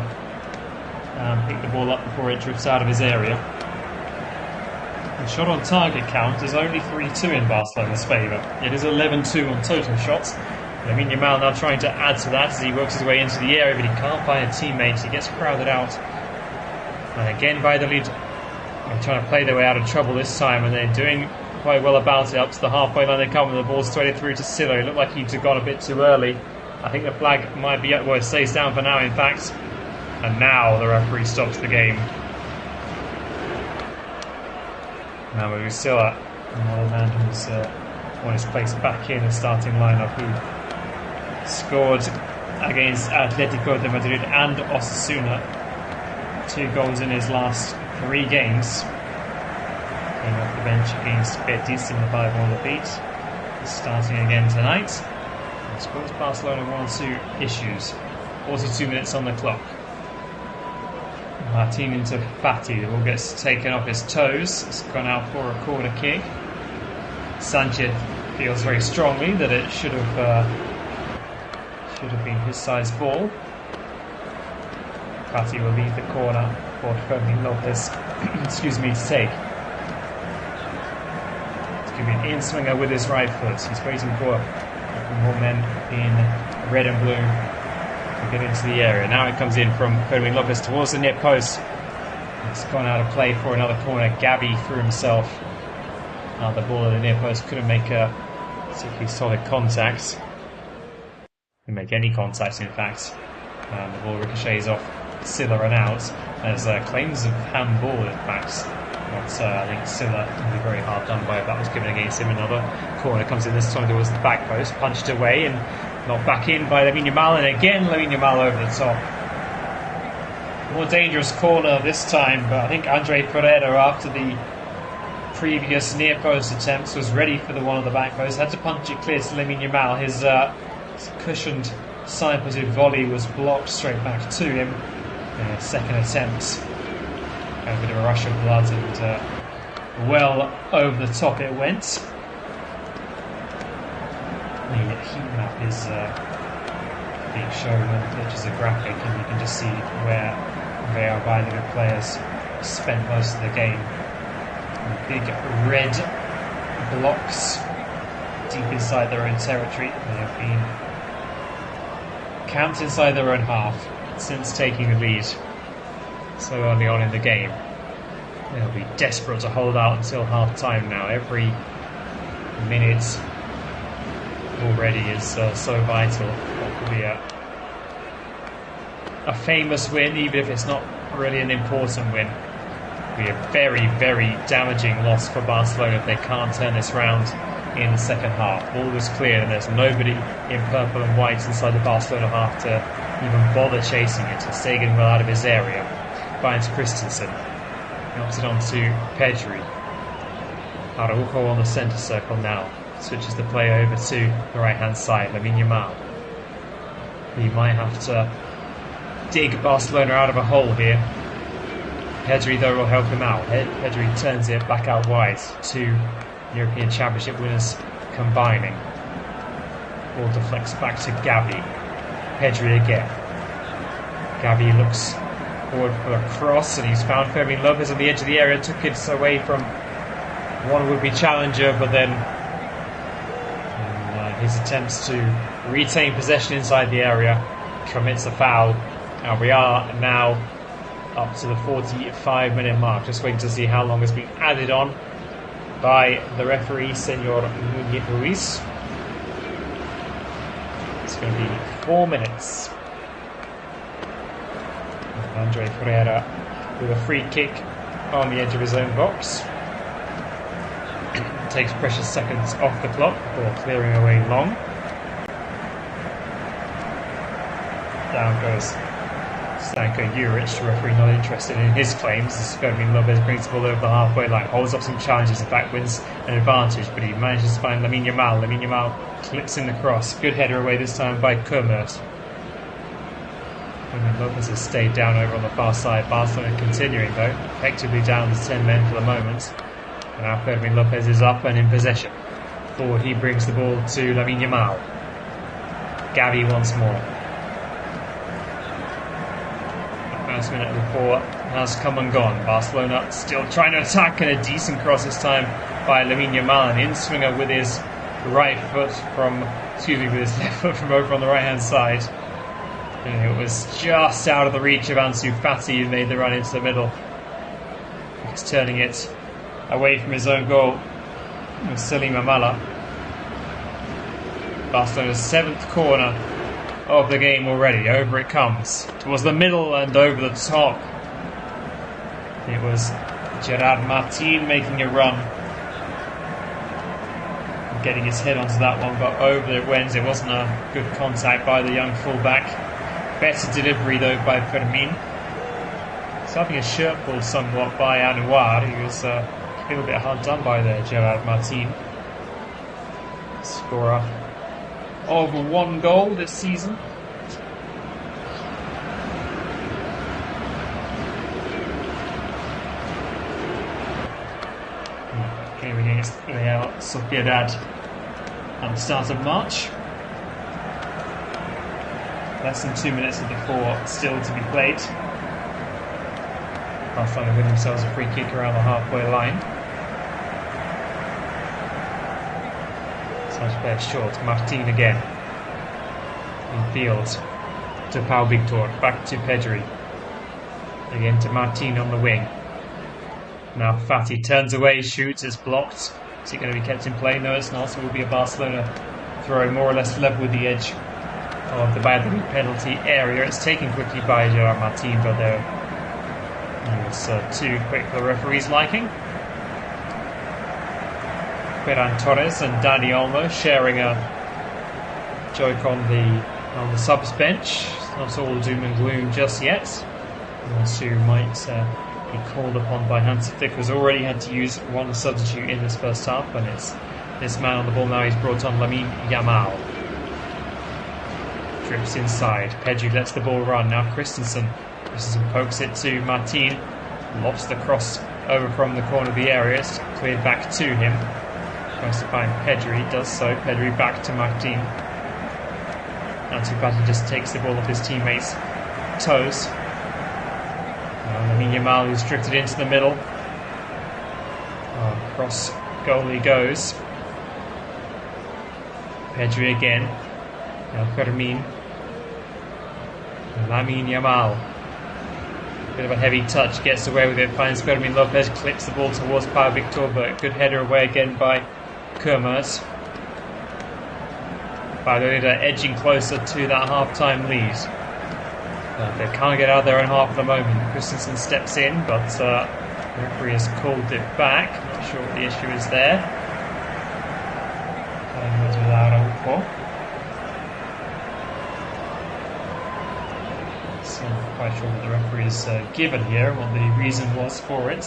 S1: pick the ball up before it drifts out of his area. The shot on target count is only 3-2 in Barcelona's favour. It is 11-2 on total shots. Lamine Yamal now trying to add to that as he works his way into the area, but he can't find a teammate. He gets crowded out. And again, Valladolid are trying to play their way out of trouble this time, and they're doing quite well about it. Up to the halfway line they come, and the ball's threaded through to Silla. It looked like he'd gone a bit too early. I think the flag might be up, well, it stays down for now, in fact. And now the referee stops the game. Now we're still at another man who's won his place back in the starting lineup, who scored against Atletico de Madrid and Osasuna. 2 goals in his last 3 games. Came off the bench against Betis in the 5-1 defeat. Starting again tonight. I suppose Barcelona 1-2 issues. 42 minutes on the clock. Martin into Fati. The ball gets taken off his toes. It's gone out for a corner kick. Sanchez feels very strongly that it should have been his size ball. Fati will leave the corner for Fermin Lopez to take. It's going to be an in-swinger with his right foot. He's waiting for more men in red and blue to get into the area. Now it comes in from Fermin Lopez towards the near post. It's gone out of play for another corner. Gavi threw himself. The ball at the near post couldn't make a particularly solid contact. Couldn't make any contact, in fact. The ball ricochets off Silla and out. There's claims of handball, in fact. But I think Silla can be very hard done by if that was given against him. Another corner comes in this time towards the back post, punched away and knocked back in by Lamine Yamal, and again Lamine Yamal over the top. More dangerous corner this time, but I think Andre Ferreira, after the previous near post attempts, was ready for the one on the back post, had to punch it clear to Lamine Yamal. His cushioned side-footed volley was blocked straight back to him. Second attempt, a bit of a rush of blood, and Well over the top it went. The heat map is being shown on the pitch as a graphic, and you can just see where Real Valladolid players spent most of the game. Big red blocks deep inside their own territory. They have been camped inside their own half since taking the lead so early on in the game. They'll be desperate to hold out until half time now. Every minute already is so vital. That could be a famous win, even if it's not really an important win. Be a very, very damaging loss for Barcelona if they can't turn this round in the second half. All was clear and there's nobody in purple and white inside the Barcelona half to even bother chasing it. Stegen well out of his area. Finds Christensen. Knocks it on to Pedri. Araujo on the centre circle now. Switches the play over to the right hand side. Lamine Yamal. He might have to dig Barcelona out of a hole here. Pedri though will help him out. Pedri turns it back out wide. Two European Championship winners combining. Ball deflects back to Gavi. Pedri again. Gavi looks forward for a cross and he's found Fermin Lopez on the edge of the area. Took it away from one would-be challenger, but then his attempts to retain possession inside the area commits a foul. And we are now up to the 45-minute mark. Just waiting to see how long has been added on by the referee, Senor Núñez Ruiz. It's going to be 4 minutes. Andre Ferreira with a free kick on the edge of his own box. Takes precious seconds off the clock before clearing away long. Down goes Stanko Juric, the referee not interested in his claims as Fermin Lopez brings the ball over the halfway line, holds up some challenges, in fact wins an advantage, but he manages to find Lamine Yamal. Lamine Yamal clips in the cross. Good header away this time by Kermert. Fermin Lopez has stayed down over on the far side. Barcelona continuing though, effectively down to 10 men for the moment. And now Fermin Lopez is up and in possession. Forward he brings the ball to Lamine Yamal. Gavi once more. First minute of the 4 has come and gone. Barcelona still trying to attack, and a decent cross this time by Lamine Yamal. An in-swinger with his with his left foot from over on the right hand side. And it was just out of the reach of Ansu Fati, who made the run into the middle. He's turning it away from his own goal with Salim Amala. Barcelona's 7th corner of the game already. Over it comes towards the middle and over the top. It was Gerard Martin making a run, getting his head onto that one, but over it went. It wasn't a good contact by the young fullback. Better delivery though by Fermin. He's having a shirt pulled somewhat by Anouar. He was a little bit hard done by there, Gerard Martin. Scorer of 1 goal this season. Game against Real Sociedad at the start of March. Less than 2 minutes of the 4 still to be played. Barcelona with themselves a free kick around the halfway line. Sanchez short. Martin again. In field to Pau Victor. Back to Pedri. Again to Martin on the wing. Now Fati turns away, shoots, is blocked. Is it going to be kept in play? No, it's not. So it will be a Barcelona throw more or less level with the edge of the Valladolid penalty area. It's taken quickly by Gerard Martin, but there was too quick for the referee's liking. Ferran Torres and Dani Olmo sharing a joke on the subs bench. Not all doom and gloom just yet. Those who might be called upon by Hansi Flick, who's already had to use one substitute in this first half, and it's this man on the ball now. He's brought on Lamine Yamal. Drips inside. Pedri lets the ball run. Now Christensen pokes it to Martin. Lobs the cross over from the corner of the area. It's cleared back to him. Tries to find Pedri, does so. Pedri back to Martin. Martin just takes the ball off his teammates' toes. Lamine Yamal, who's drifted into the middle. Cross goalie goes. Pedri again. Now Fermin. Lamine Yamal. Bit of a heavy touch, gets away with it, finds Fermin Lopez, clips the ball towards Pau Victor, but good header away again by Kermers. Valladolid edging closer to that half-time lead. They can't get out there in half at the moment. Christensen steps in, but the referee has called it back. Not sure what the issue is there. So I'm not quite sure what the referee has given here, what the reason was for it.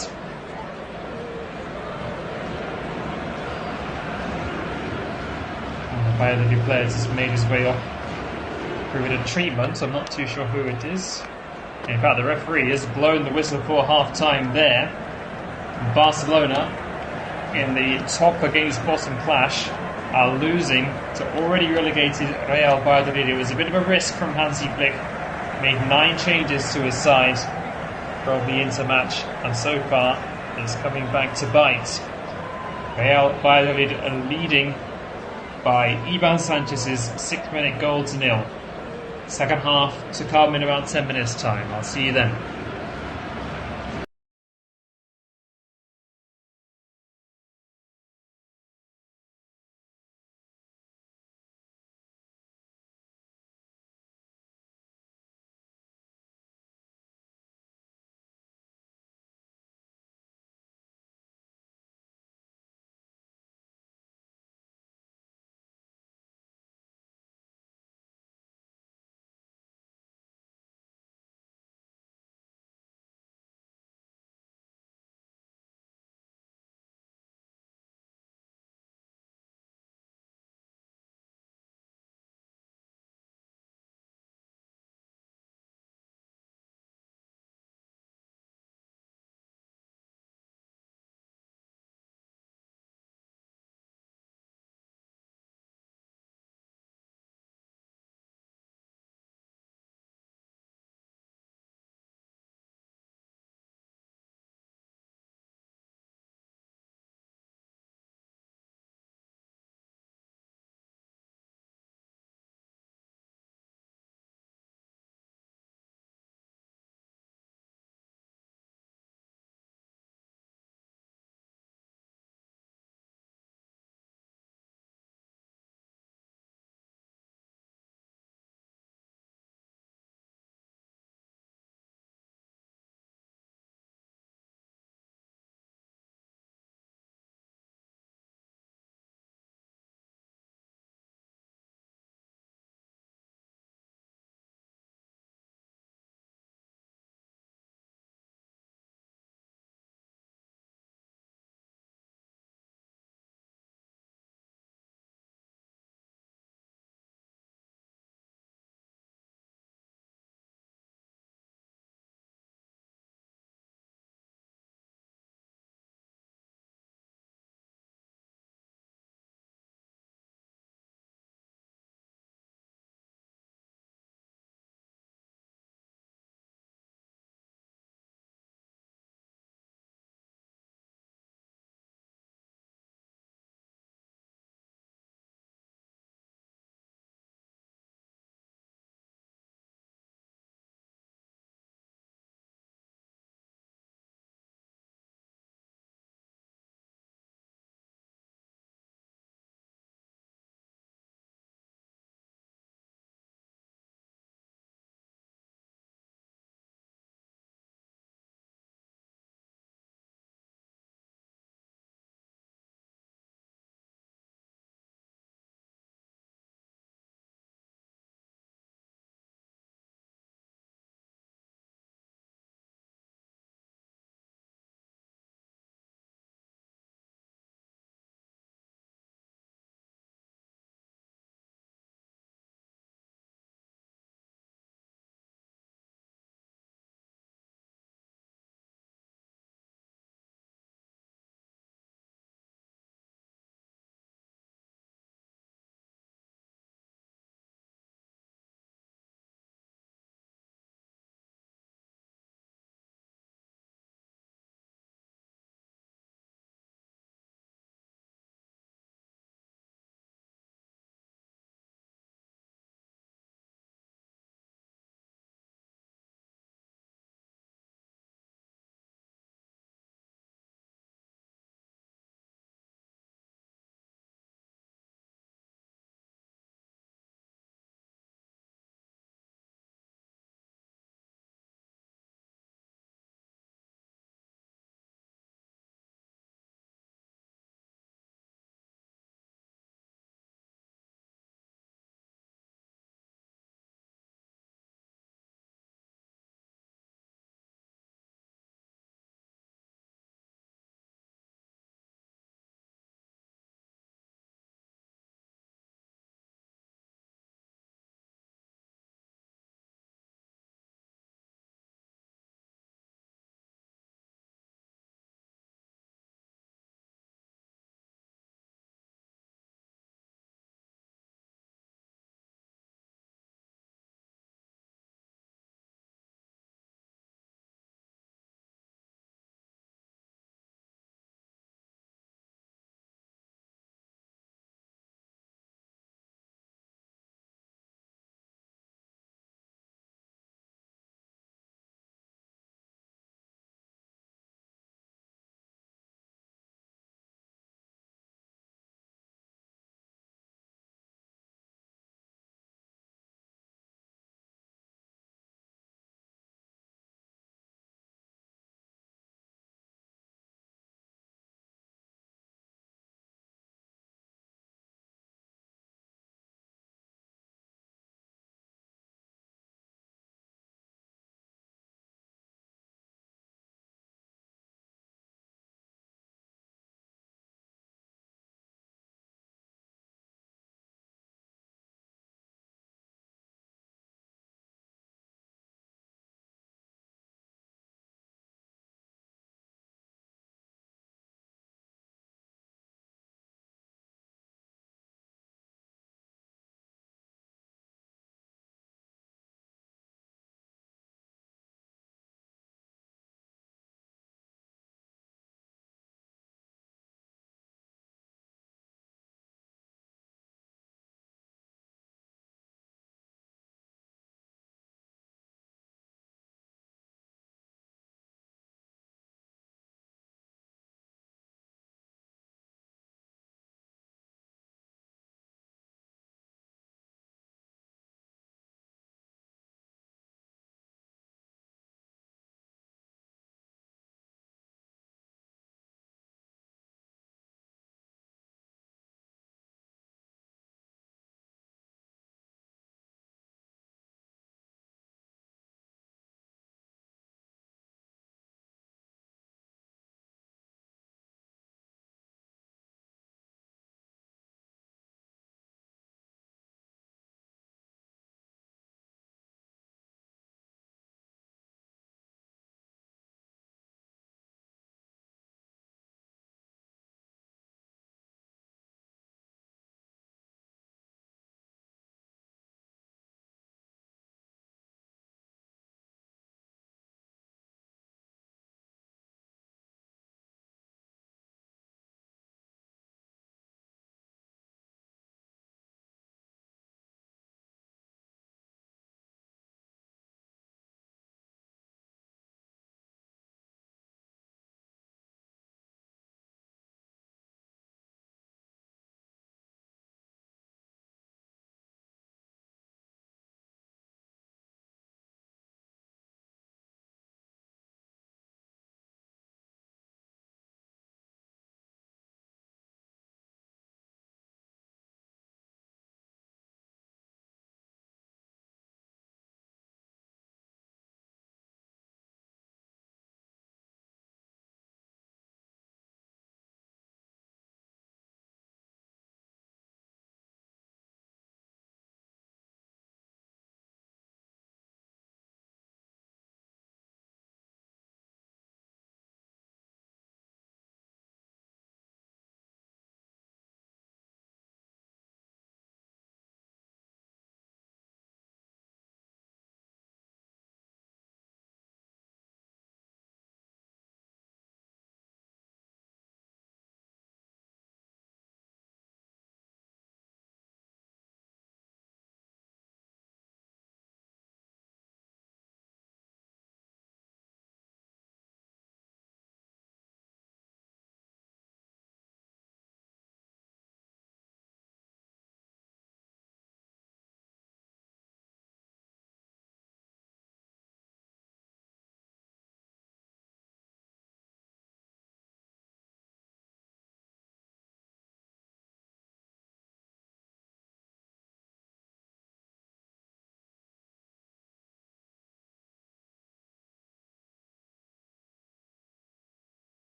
S1: One of the players has made his way off through a treatment. I'm not too sure who it is. In fact, the referee has blown the whistle for half-time there. Barcelona, in the top against bottom clash, are losing to already relegated Real Valladolid. It was a bit of a risk from Hansi Flick. Made 9 changes to his side from the intermatch, and so far it's coming back to bite. Real Valladolid are leading by Ivan Sanchez's 6-minute goal to nil. Second half to come in about 10 minutes time. I'll see you then.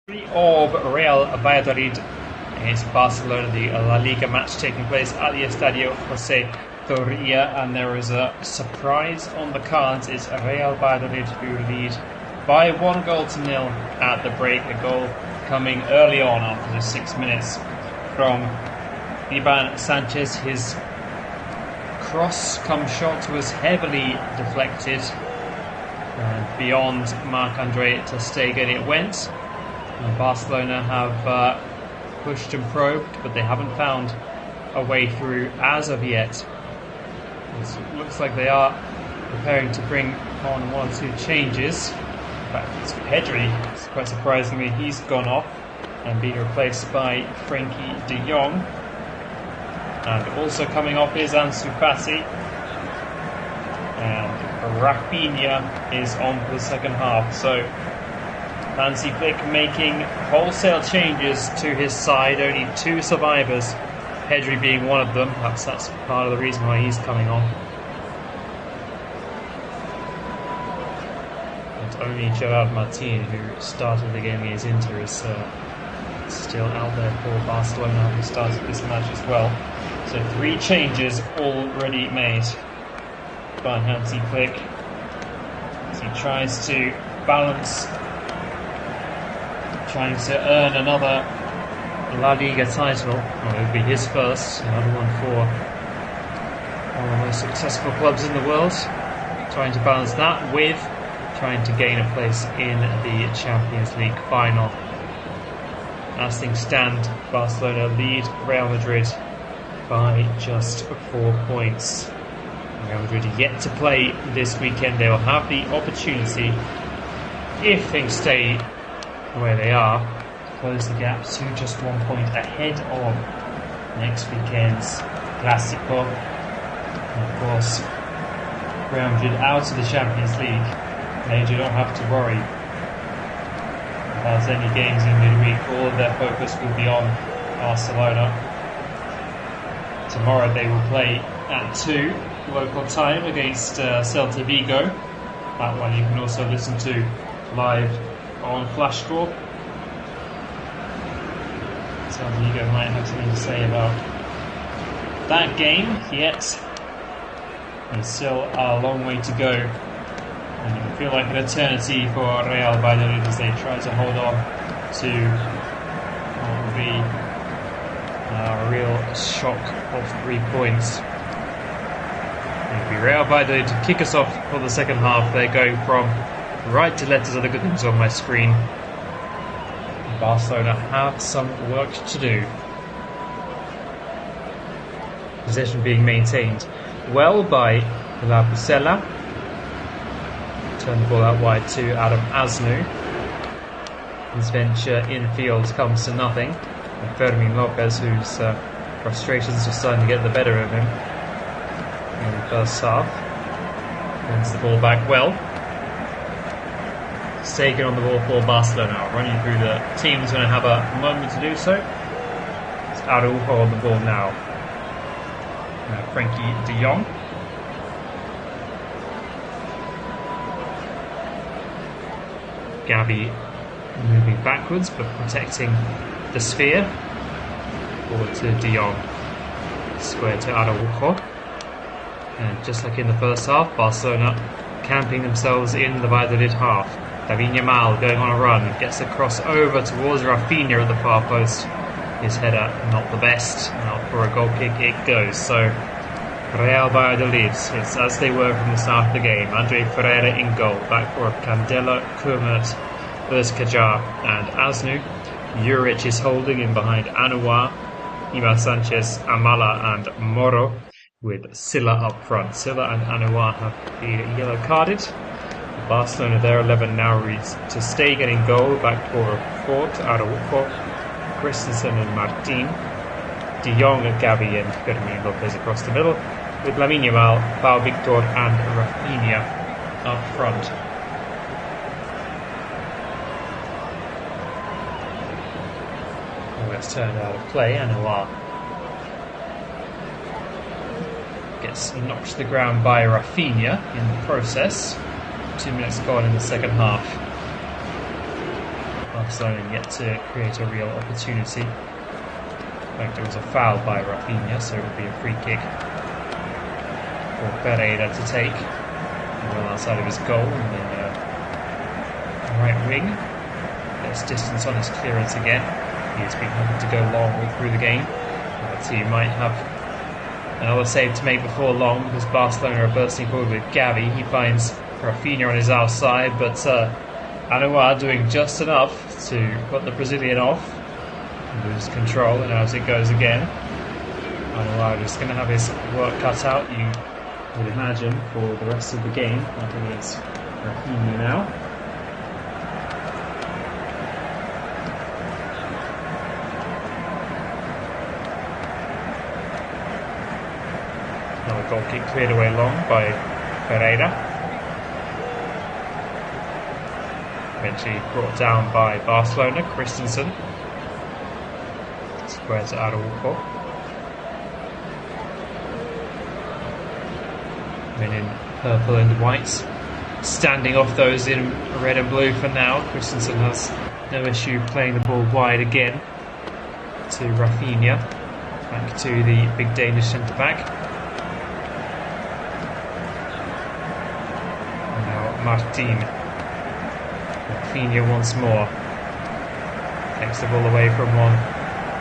S1: Of Real Valladolid against Barcelona, the La Liga match taking place at the Estadio José Zorrilla, and there is a surprise on the cards. It's Real Valladolid who lead by 1-0 at the break. A goal coming early on after the 6 minutes from Ivan Sanchez. His cross-come shot was heavily deflected and beyond Marc-Andre ter Stegen it went. And Barcelona have pushed and probed, but they haven't found a way through as of yet. It looks like they are preparing to bring on 1 or 2 changes. In fact, it's Pedri. It's quite surprisingly, he's gone off and been replaced by Frenkie de Jong. And also coming off is Ansu Fati. And Rafinha is on for the second half. So Hansi Flick making wholesale changes to his side. Only 2 survivors, Pedri being one of them. That's part of the reason why he's coming on. And only Gerard Martin, who started the game against Inter, is still out there for Barcelona, having started this match as well. So 3 changes already made by Hansi Flick as he tries to balance, trying to earn another La Liga title. Well, it would be his first, another one for one of the most successful clubs in the world. Trying to balance that with trying to gain a place in the Champions League final. As things stand, Barcelona lead Real Madrid by just 4 points. Real Madrid are yet to play this weekend. They will have the opportunity, if things stay the way they are, to close the gap to just 1 point ahead of next weekend's Clásico. And of course, Real Madrid out of the Champions League, they do not have to worry about any games in midweek. All of their focus will be on Barcelona. Tomorrow they will play at 2 local time against Celta Vigo. That one you can also listen to live on Flash Score. Celta Vigo might have something to say about that game, yet there's still a long way to go. And it will feel like an eternity for Real Valladolid as they try to hold on to what will be a real shock of 3 points. It will be Real Valladolid to kick us off for the second half. They're going from right to left as other good things on my screen. Barcelona have some work to do. Possession being maintained well by La Pucella. Turn the ball out wide to Adam Asnou. His venture infield comes to nothing. And Fermin Lopez, whose frustrations are starting to get the better of him in the first half, wins the ball back well. Stegen on the ball for Barcelona. I'll run you through the team who's going to have a moment to do so. It's Araujo on the ball now. Frenkie de Jong. Gavi moving backwards but protecting the sphere. Forward to de Jong. Square to Araujo. And just like in the first half, Barcelona camping themselves in the Valladolid half. Lamine Yamal going on a run, gets the cross over towards Rafinha at the far post. His header not the best. Out for a goal kick it goes. So Real Valladolid, it's as they were from the start of the game. Andre Ferreira in goal, back for Candela, Kurmert, Özkajar and Asnou. Juric is holding in behind Anouar, Ivan Sanchez, Amala and Moro, with Silla up front. Silla and Anouar have been yellow carded. Barcelona, their 11 now reads to Stegen in goal, back for Fort, Araujo, Christensen and Martin, de Jong, Gavi and Fermin Lopez across the middle, with Lamine Yamal, Pau Victor and Rafinha up front. Well, that's turned out of play. Anouar gets knocked to the ground by Rafinha in the process. 2 minutes gone in the second half. Barcelona yet to create a real opportunity. In fact, it was a foul by Rafinha, so it would be a free kick for Pereira to take. Well outside of his goal, and then right wing. There's distance on his clearance again. He has been having to go long all through the game. But he might have another save to make before long, because Barcelona are bursting forward with Gavi. He finds Rafinha on his outside, but Anoa doing just enough to put the Brazilian off. Lose control, and out it goes again. Anoa just going to have his work cut out, you would imagine, for the rest of the game. I think it's Rafinha now. Another goal kick cleared away long by Pereira. Eventually brought down by Barcelona. Christensen. Square to Araujo. Men in purple and white, standing off those in red and blue for now. Christensen has no issue playing the ball wide again to Rafinha. Back to the big Danish centre-back. Now Martin. Rafinha once more. Takes the ball away from one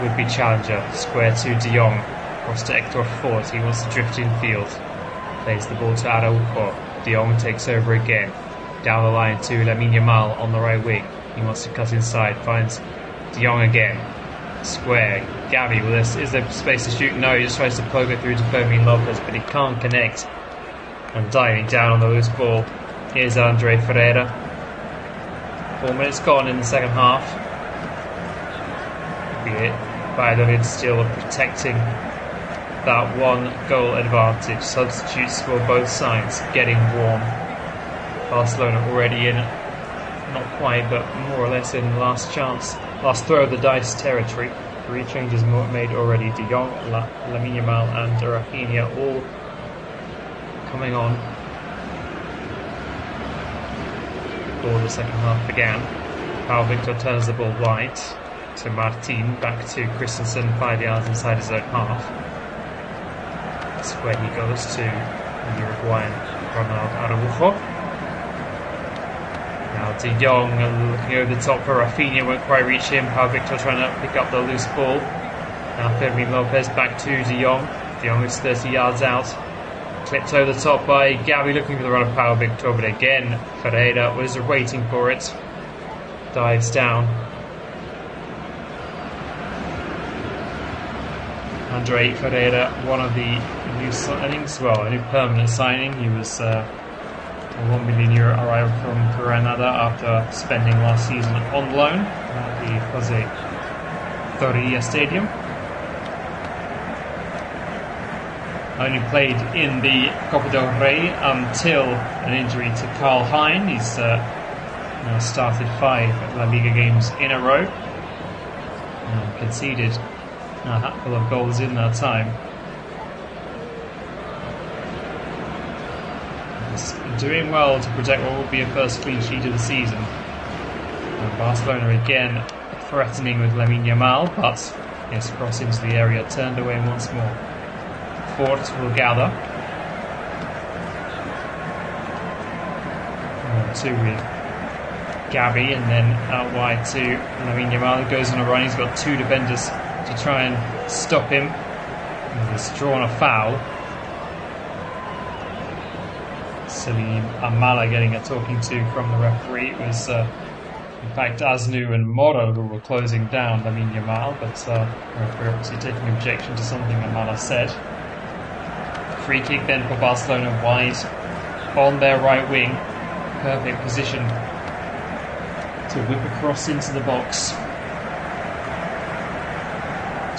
S1: would-be challenger. Square to De Jong. Cross to Hector Fort. He wants to drift infield. Plays the ball to Araujo. De Jong takes over again. Down the line to Lamine Yamal on the right wing. He wants to cut inside. Finds De Jong again. Square. Gavi, well, is there space to shoot? No, he just tries to poke it through to Fermin Lopez, but he can't connect. And diving down on the loose ball, here's Andre Ferreira. 4 minutes gone in the second half. Be it. Valladolid still protecting that one goal advantage. Substitutes for both sides getting warm. Barcelona already in, not quite, but more or less in last throw of the dice territory. 3 changes made already. De Jong, Lamine Yamal and Rafinha all coming on before the second half began. Paulo Victor turns the ball wide to Martin, back to Christensen, 5 yards inside his own half. That's where he goes to the Uruguayan Ronald Araujo. Now De Jong looking over the top for Rafinha, won't quite reach him. Paulo Victor trying to pick up the loose ball. Now Fermin Lopez back to De Jong. De Jong is 30 yards out. Clipped over the top by Gavi, looking for the run of Paulo Victor, but again Ferreira was waiting for it. Dives down. Andre Ferreira, one of the new signings, well, a new permanent signing. He was a €1 million arrival from Granada after spending last season on loan at the Jose Zorrilla Stadium. Only played in the Copa del Rey until an injury to Karl Hein. He's now started 5 La Liga games in a row and conceded a handful of goals in that time. He's doing well to protect what will be a first clean sheet of the season. And Barcelona again threatening with Lamine Yamal, but yes, cross into the area, turned away once more. Fort will gather. 1-2 with Gavi, and then out wide to Lamine Yamal, who goes on a run. He's got 2 defenders to try and stop him. He's drawn a foul. Salim Amala getting a talking to from the referee. It was in fact Asnu and Moro who were closing down Lamine Yamal, but the referee obviously taking objection to something Amala said. Free kick then for Barcelona, wide on their right wing. Perfect position to whip across into the box.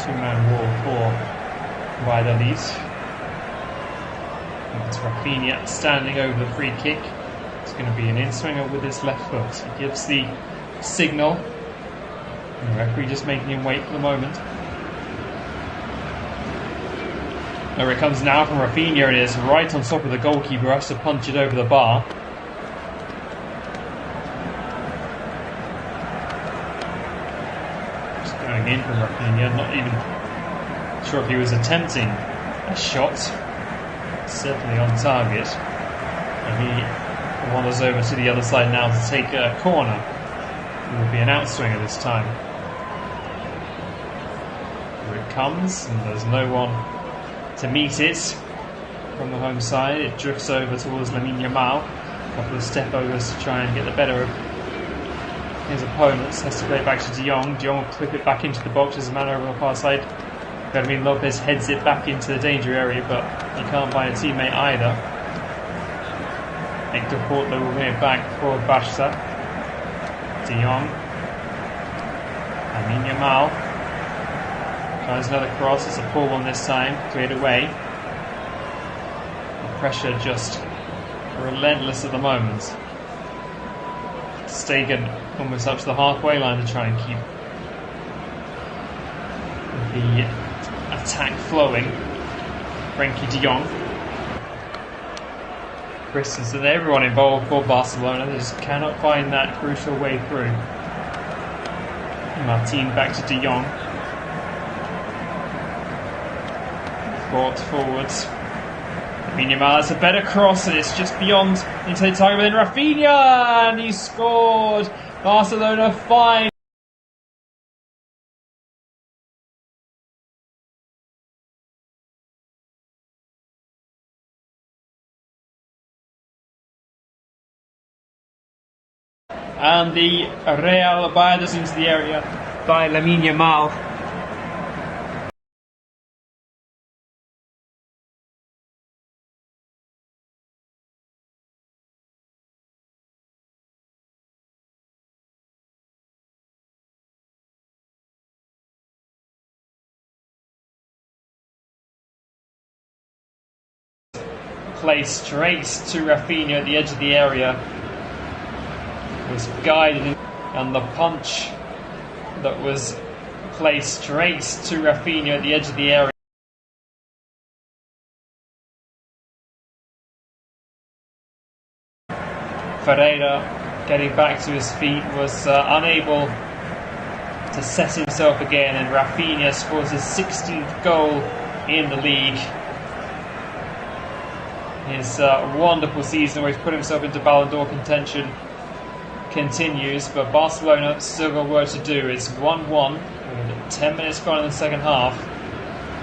S1: 2-man wall for Valladolid. It's Rafinha standing over the free kick. It's going to be an in-swinger with his left foot. He gives the signal. And the referee just making him wait for the moment. There it comes now from Rafinha. It is right on top of the goalkeeper. Has to punch it over the bar. coming in from Rafinha. Not even sure if he was attempting a shot. Certainly on target. And he wanders over to the other side now to take a corner. It will be an outswinger this time. Here it comes, and there's no one to meet it from the home side. It drifts over towards Lamine Yamal. A couple of step overs to try and get the better of his opponents. Has to play it back to De Jong. De Jong will clip it back into the box as a man over on the far side. Fermin Lopez heads it back into the danger area, but he can't find a teammate either. Hector Portler will win it back for Barca. De Jong. Lamine Yamal. Tries another cross. It's a pull one this time. Cleared away. The pressure just relentless at the moment. Stegen almost up to the halfway line to try and keep the attack flowing. Frenkie de Jong. Christensen, everyone involved for Barcelona. They just cannot find that crucial way through. Martin back to de Jong. Brought forwards. Lamine Yamal has a better cross, and it's just beyond into the target. But then Rafinha, and he scored. Barcelona fine. And the Real Valladolid into the area by Lamine Yamal. Play straight to Rafinha at the edge of the area. Was guided in, and the punch that was placed straight to Rafinha at the edge of the area. Ferreira, getting back to his feet, was unable to set himself again, and Rafinha scores his 16th goal in the league. His wonderful season where he's put himself into Ballon d'Or contention continues, but Barcelona still got work to do. It's 1-1 with 10 minutes gone in the second half.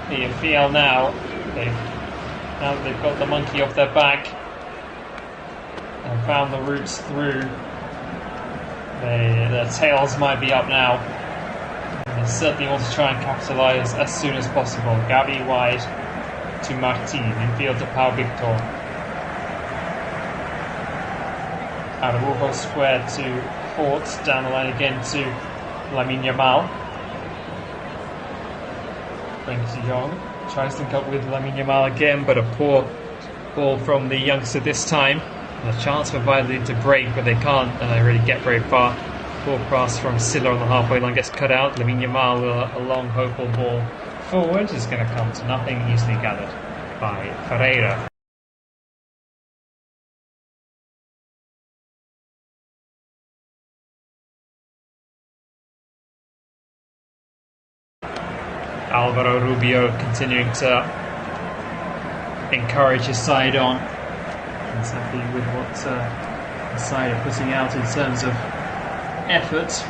S1: The FPL now that they've got the monkey off their back and found the routes through, their tails might be up now. And they certainly want to try and capitalise as soon as possible. Gavi wide to Martin, infield to Pau Victor. Araujo square to Fort, down the line again to Lamine Yamal. Frenkie de Jong tries to link up with Lamine Yamal again, but a poor ball from the youngster this time. And a chance for Valladolid to break, but they can't really get very far. Poor pass from Silla on the halfway line gets cut out. Lamine Yamal with a long hopeful ball forward is going to come to nothing, easily gathered by Ferreira. Alvaro Rubio continuing to encourage his side on. He's happy with what the side are putting out in terms of effort.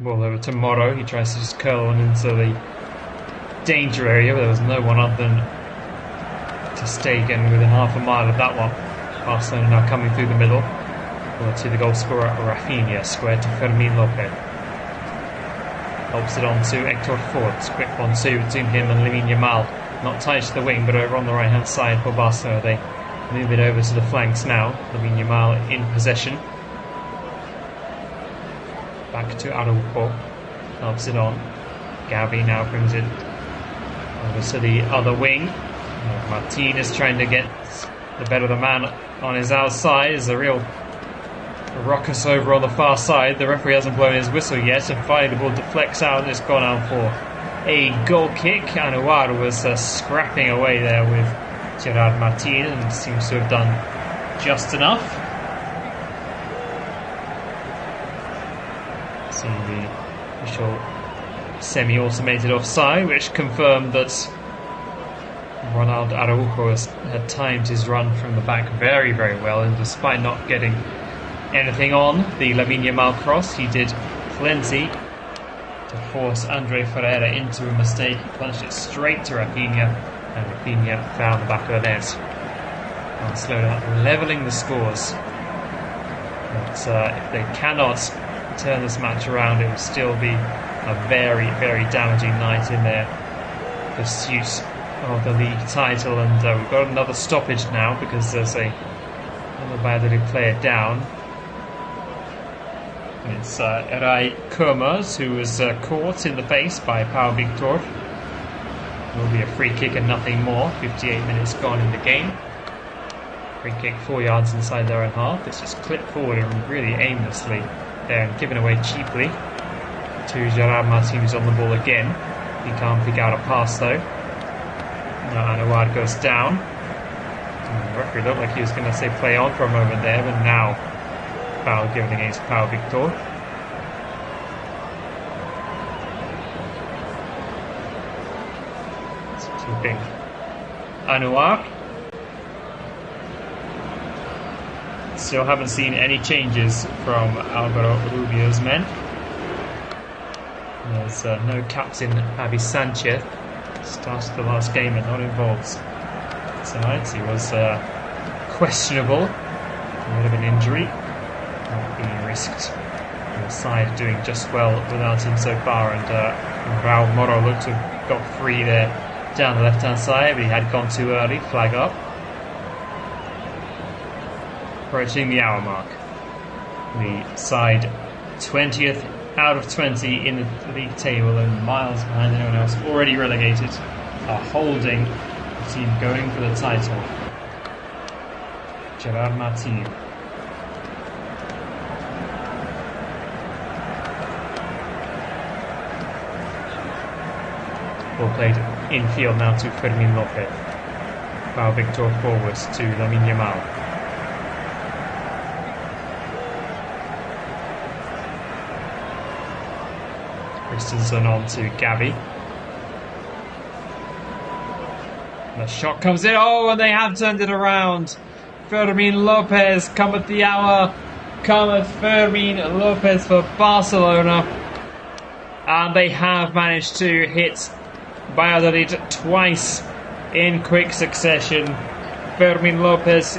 S1: Ball over to Morrow. He tries to just curl one into the danger area, but there was no one other than Stegen within half a mile of that one. Barcelona now coming through the middle. We'll see the goal scorer Rafinha, square to Fermin Lopez. Helps it on to Hector Fort. Quick 1-2 between him and Lamine Yamal. Not tight to the wing, but over on the right hand side for Barcelona. They move it over to the flanks now. Lamine Yamal in possession. Back to Araujo. Helps it on. Gavi now brings it over to the other wing. Martin is trying to get the better of the man on his outside. There's a real ruckus over on the far side. The referee hasn't blown his whistle yet, and finally the ball deflects out and it's gone out for a goal kick. Anouar was scrapping away there with Gerard Martin and seems to have done just enough. See the initial semi-automated offside, which confirmed that Ronald Araujo had timed his run from the back very, very well, and despite not getting anything on the Lamine Yamal cross, he did plenty to force Andre Ferreira into a mistake. He punched it straight to Rafinha, and Rafinha found the back of the net. Barcelona levelling the scores, but if they cannot turn this match around, it will still be a very, very damaging night in their pursuit of the league title. And we've got another stoppage now because there's another Valladolid player down. It's Eray Kurmaz, who was caught in the face by Pau Victor. It will be a free kick and nothing more. 58 minutes gone in the game. Free kick 4 yards inside their own half. It's just clipped forward and really aimlessly there and given away cheaply to Gerard Martin, who's on the ball again. He can't pick out a pass though. Now Anouar goes down. The referee looked like he was going to say play on for a moment there, but now foul given against Pau Victor. Keeping Anouar. Still haven't seen any changes from Alvaro Rubio's men. There's no captain Javi Sanchez. Started the last game but not involved tonight. He was questionable. A bit of an injury. Not being risked. The side doing just well without him so far. And Raul Moro looked to have got free there down the left hand side, but he had gone too early. Flag up. Approaching the hour mark. The side 20th out of 20 in the league table and miles behind anyone else, already relegated, are holding the team going for the title. Gerard Martin. Ball played infield now to Fermin Lopez. Pau Victor forwards to Lamine Yamal. Christensen on to Gavi. The shot comes in. Oh, and they have turned it around. Fermin Lopez, come at the hour. Come at Fermin Lopez for Barcelona. And they have managed to hit Valladolid twice in quick succession. Fermin Lopez,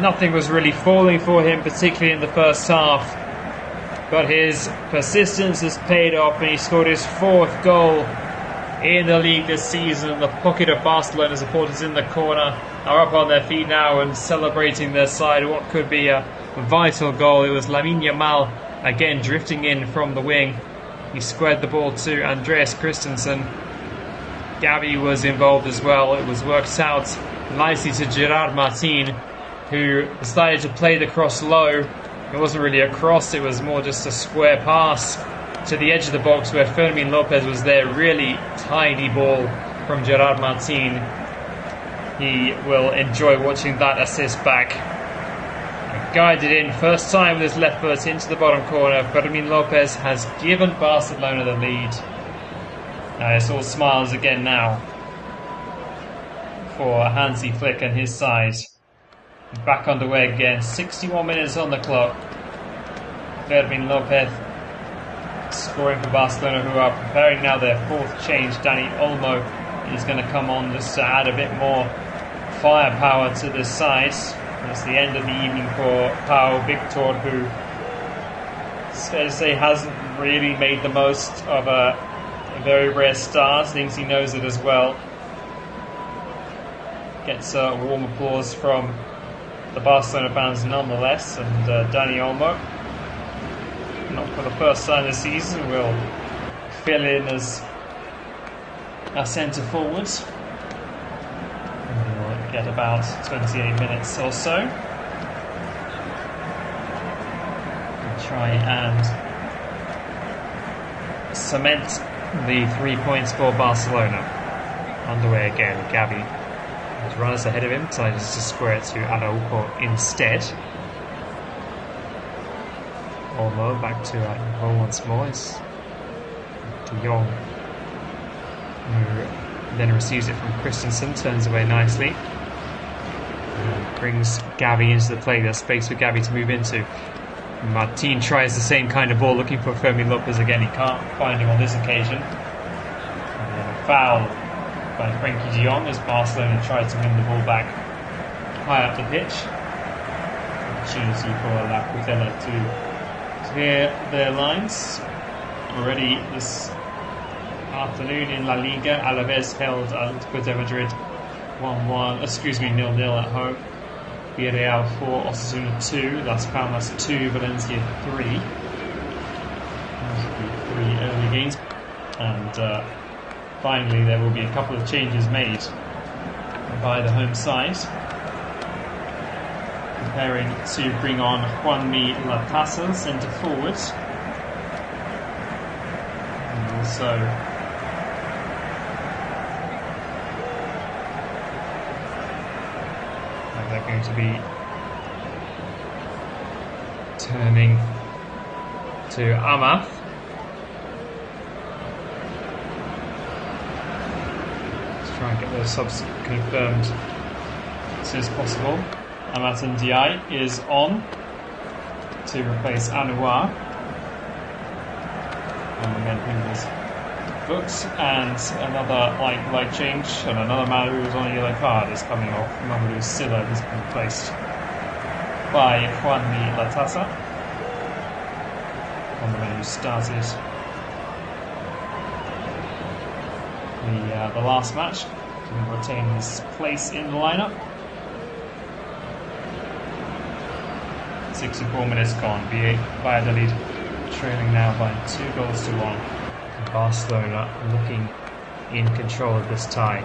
S1: nothing was really falling for him, particularly in the first half. But his persistence has paid off and he scored his 4th goal in the league this season. The pocket of Barcelona supporters in the corner are up on their feet now and celebrating their side. What could be a vital goal. It was Lamine Yamal again drifting in from the wing. He squared the ball to Andreas Christensen. Gavi was involved as well. It was worked out nicely to Gerard Martin, who decided to play the cross low. It wasn't really a cross, it was more just a square pass to the edge of the box where Fermin Lopez was there. Really tiny ball from Gerard Martin. He will enjoy watching that assist back. Guided in, first time with his left foot into the bottom corner. Fermin Lopez has given Barcelona the lead. It's all smiles again now for Hansi Flick and his side. Back underway again, 61 minutes on the clock. Fermin Lopez scoring for Barcelona, who are preparing now their 4th change. Dani Olmo is going to come on just to add a bit more firepower to this side. It's the end of the evening for Pau Victor, who, it's fair to say, hasn't really made the most of a very rare start. Thinks he knows it as well. Gets a warm applause from the Barcelona fans nonetheless, and Dani Olmo, not for the first time this season, will fill in as a centre forward. And he'll get about 28 minutes or so. And try and cement the 3 points for Barcelona. Underway again, Gavi. His runners ahead of him, decided to square it to Araujo instead. Olmo back to Araujo once more. It's De Jong, who then receives it from Christensen, turns away nicely. And brings Gavi into the play. There's space for Gavi to move into. Martin tries the same kind of ball, looking for Fermi Lopez again. He can't find him on this occasion. And then a foul by Frenkie de Jong as Barcelona tried to win the ball back high up the pitch. Opportunity for La Putela to clear their lines. Already this afternoon in La Liga, Alaves held Atletico Madrid 0-0 at home. Villarreal 4, Osasuna 2, Las Palmas 2, Valencia 3. Those will be 3 early games. And finally there will be a couple of changes made by the home side. Preparing to bring on Juanmi Latasa, centre forward. And also they're going to be turning to Amath. Let's try and get those subs confirmed as soon as possible. Amath Ndiaye is on to replace Anouar. And the men who was booked, and another light change, and another man who was on a yellow card is coming off. Mamadou Sylla has been replaced by Juanmi Latasa, one of the men who started the last match, to retain his place in the lineup. 64 minutes gone. Valladolid trailing now by 2-1. Barcelona looking in control of this tie.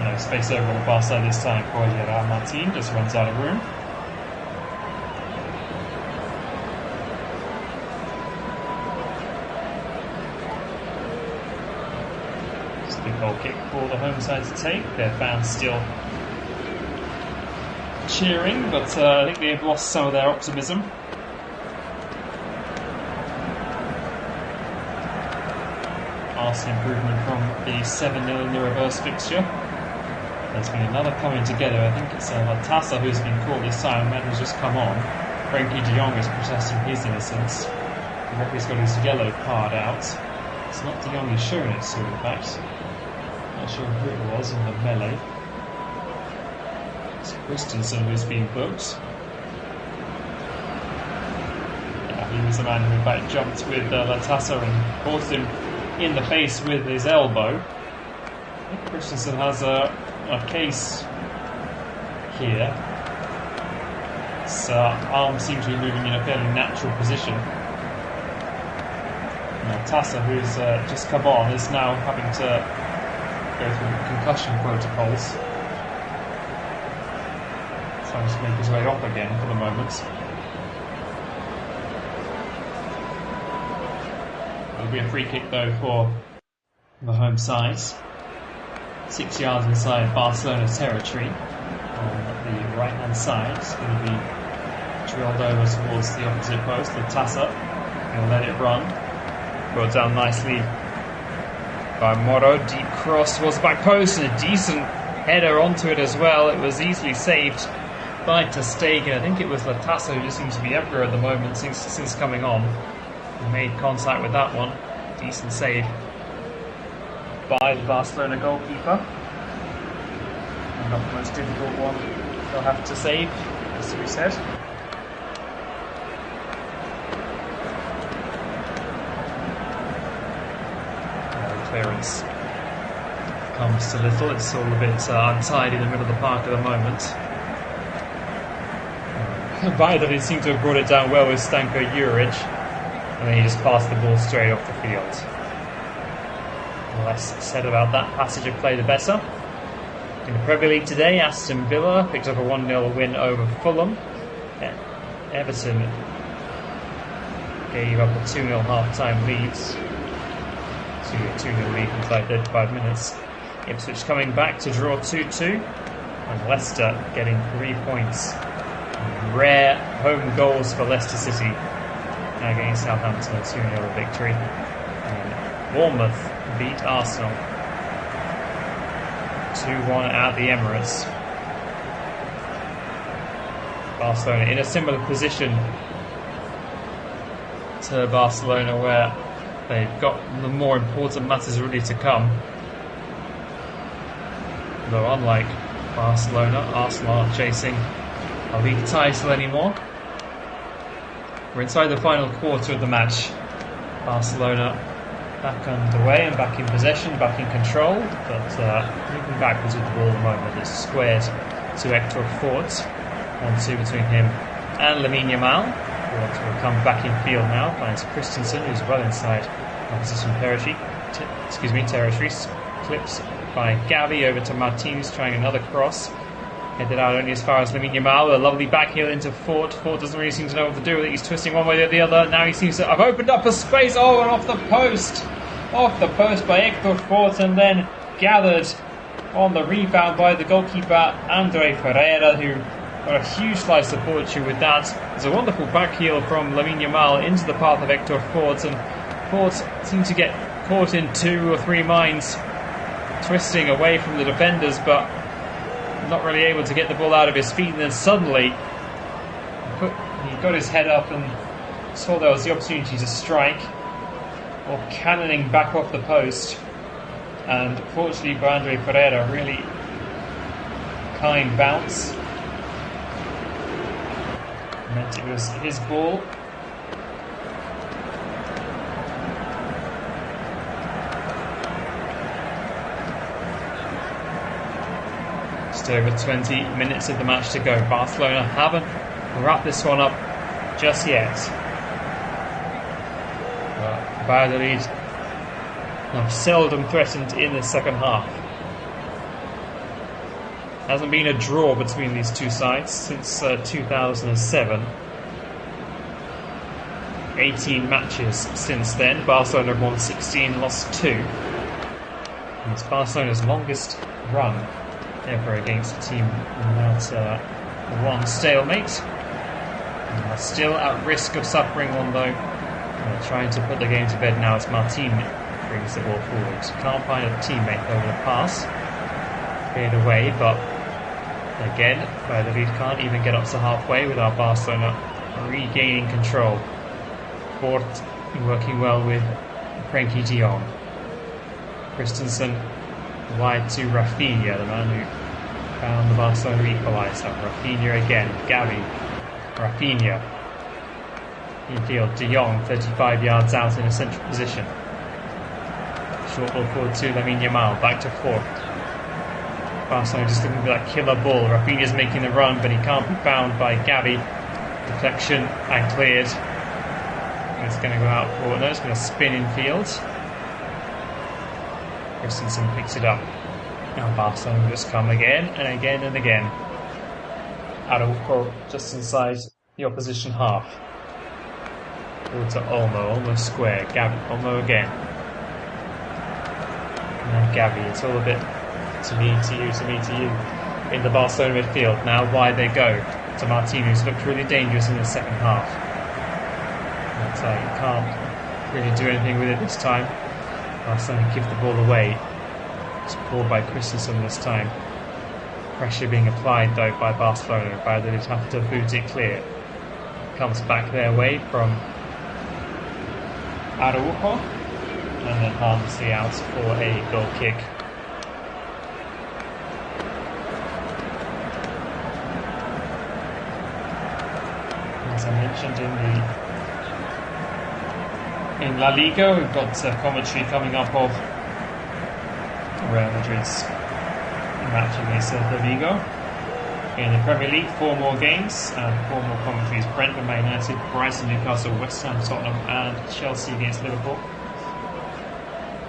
S1: No space over on the far side this time for Gerard Martin, just runs out of room. Goal kick for the home side to take. Their fans still cheering, but I think they've lost some of their optimism. Arsenal improvement from the 7-0 in the reverse fixture. There's been another coming together. I think it's Latasa who's been caught this time. A man who's just come on. Frenkie de Jong is protesting his innocence. The referee's got his yellow card out. It's not de Jong he's shown it to, in fact. Not sure who it was in the melee. It's Christensen who's been booked. Yeah, he was the man who in fact jumped with Latasa and caught him in the face with his elbow. I think Christensen has a case here. His arm seems to be moving in a fairly natural position. Latasa, who's just come on, is now having to go through concussion protocols. Trying to make his way off again for the moment. It'll be a free kick though for the home side. 6 yards inside Barcelona territory on the right hand side. It's going to be drilled over towards the opposite post. Latasa will let it run. Brought down nicely by Moro. Deep cross towards the back post and a decent header onto it as well. It was easily saved by ter Stegen. I think it was Latasa who just seems to be everywhere at the moment since coming on. He made contact with that one. Decent save by the Barcelona goalkeeper. And not the most difficult one they'll have to save, as we said. Clearance comes to little. It's all a bit untidy in the middle of the park at the moment. Valladolid seemed to have brought it down well with Stanko Juric, and then he just passed the ball straight off the field. Less said about that passage of play, the better. In the Premier League today, Aston Villa picked up a 1-0 win over Fulham. Everton gave up a 2-0 half-time lead to a 2-0 lead inside 35 minutes. Ipswich coming back to draw 2-2, and Leicester getting 3 points. Rare home goals for Leicester City against Southampton, a 2-0 victory. And Bournemouth beat Arsenal 2-1 at the Emirates. Barcelona in a similar position to Barcelona, where they've got the more important matters really to come. Though unlike Barcelona, Arsenal aren't chasing a league title anymore. We're inside the final quarter of the match. Barcelona back underway and back in possession, back in control, but moving backwards with the ball at the moment. It's squared to Hector Fort. 1-2 between him and Lamine Yamal. Will come back in field now, finds Christensen, who's well inside opposition territory. Clips by Gavi over to Martinez, trying another cross. Headed out only as far as Lamine Yamal. A lovely back heel into Fort. Fort doesn't really seem to know what to do with it. He's twisting one way or the other. Now he seems to have opened up a space. Oh, and off the post. Off the post by Hector Fort, and then gathered on the rebound by the goalkeeper, Andre Ferreira, who got a huge slice of fortune with that. There's a wonderful back heel from Lamine Yamal into the path of Hector Fort, and Fort seemed to get caught in 2 or 3 minds, twisting away from the defenders, but not really able to get the ball out of his feet. And then suddenly he got his head up and saw there was the opportunity to strike, or cannoning back off the post. And fortunately for Andre Ferreira, really kind bounce meant it was his ball. Just over 20 minutes of the match to go. Barcelona haven't wrapped this one up just yet. Valladolid have seldom threatened in the second half. Hasn't been a draw between these two sides since 2007. 18 matches since then. Barcelona have won 16, lost 2. And it's Barcelona's longest run ever against a team without one stalemate. And they're still at risk of suffering one, though. Trying to put the game to bed now as Martin brings the ball forward. Can't find a teammate over the pass. Cleared away, but again, Valladolid can't even get up to halfway without Barcelona regaining control. Fort working well with Frenkie de Jong. Christensen wide to Rafinha, the man who found the Barcelona equaliser. Rafinha again, Gavi, Rafinha. Infield, de Jong 35 yards out in a central position. Short ball forward to Lamine Yamal, back to Fort. Barcelona just looking for that killer ball. Rafinha's making the run, but he can't be found by Gavi. Deflection and cleared. It's going to go out for, no, it's going to spin in field. Christensen picks it up. Now Barcelona will just come again and again and again. Araujo just inside the opposition half. Ball to Olmo square. Gavi, Olmo again. And Gavi, it's all a bit to me, to you in the Barcelona midfield. Now wide they go to Martinez, looked really dangerous in the second half. But you can't really do anything with it this time. Barcelona give the ball away. It's called by Christensen this time. Pressure being applied though by Barcelona. Valladolid have to boot it clear. Comes back their way from Araujo, and then harmlessly out for a goal kick. As I mentioned in La Liga, we've got commentary coming up of Real Madrid's match against Vigo. In the Premier League, 4 more games and 4 more commentaries. Brentford, Man United, Brighton, Newcastle, West Ham, Tottenham and Chelsea against Liverpool.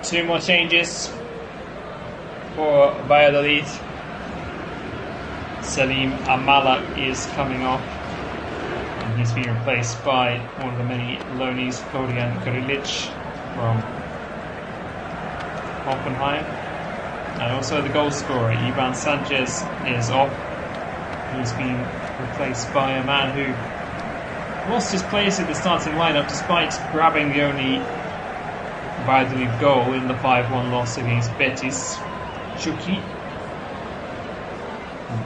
S1: Two more changes for Valladolid. Selim Amala is coming off, and he's being replaced by one of the many loanies, Florian Grilic from Hoffenheim. And also the goal scorer, Ivan Sanchez, is off. He's been replaced by a man who lost his place at the starting lineup despite grabbing the only Valladolid goal in the 5-1 loss against Betis. Chucky,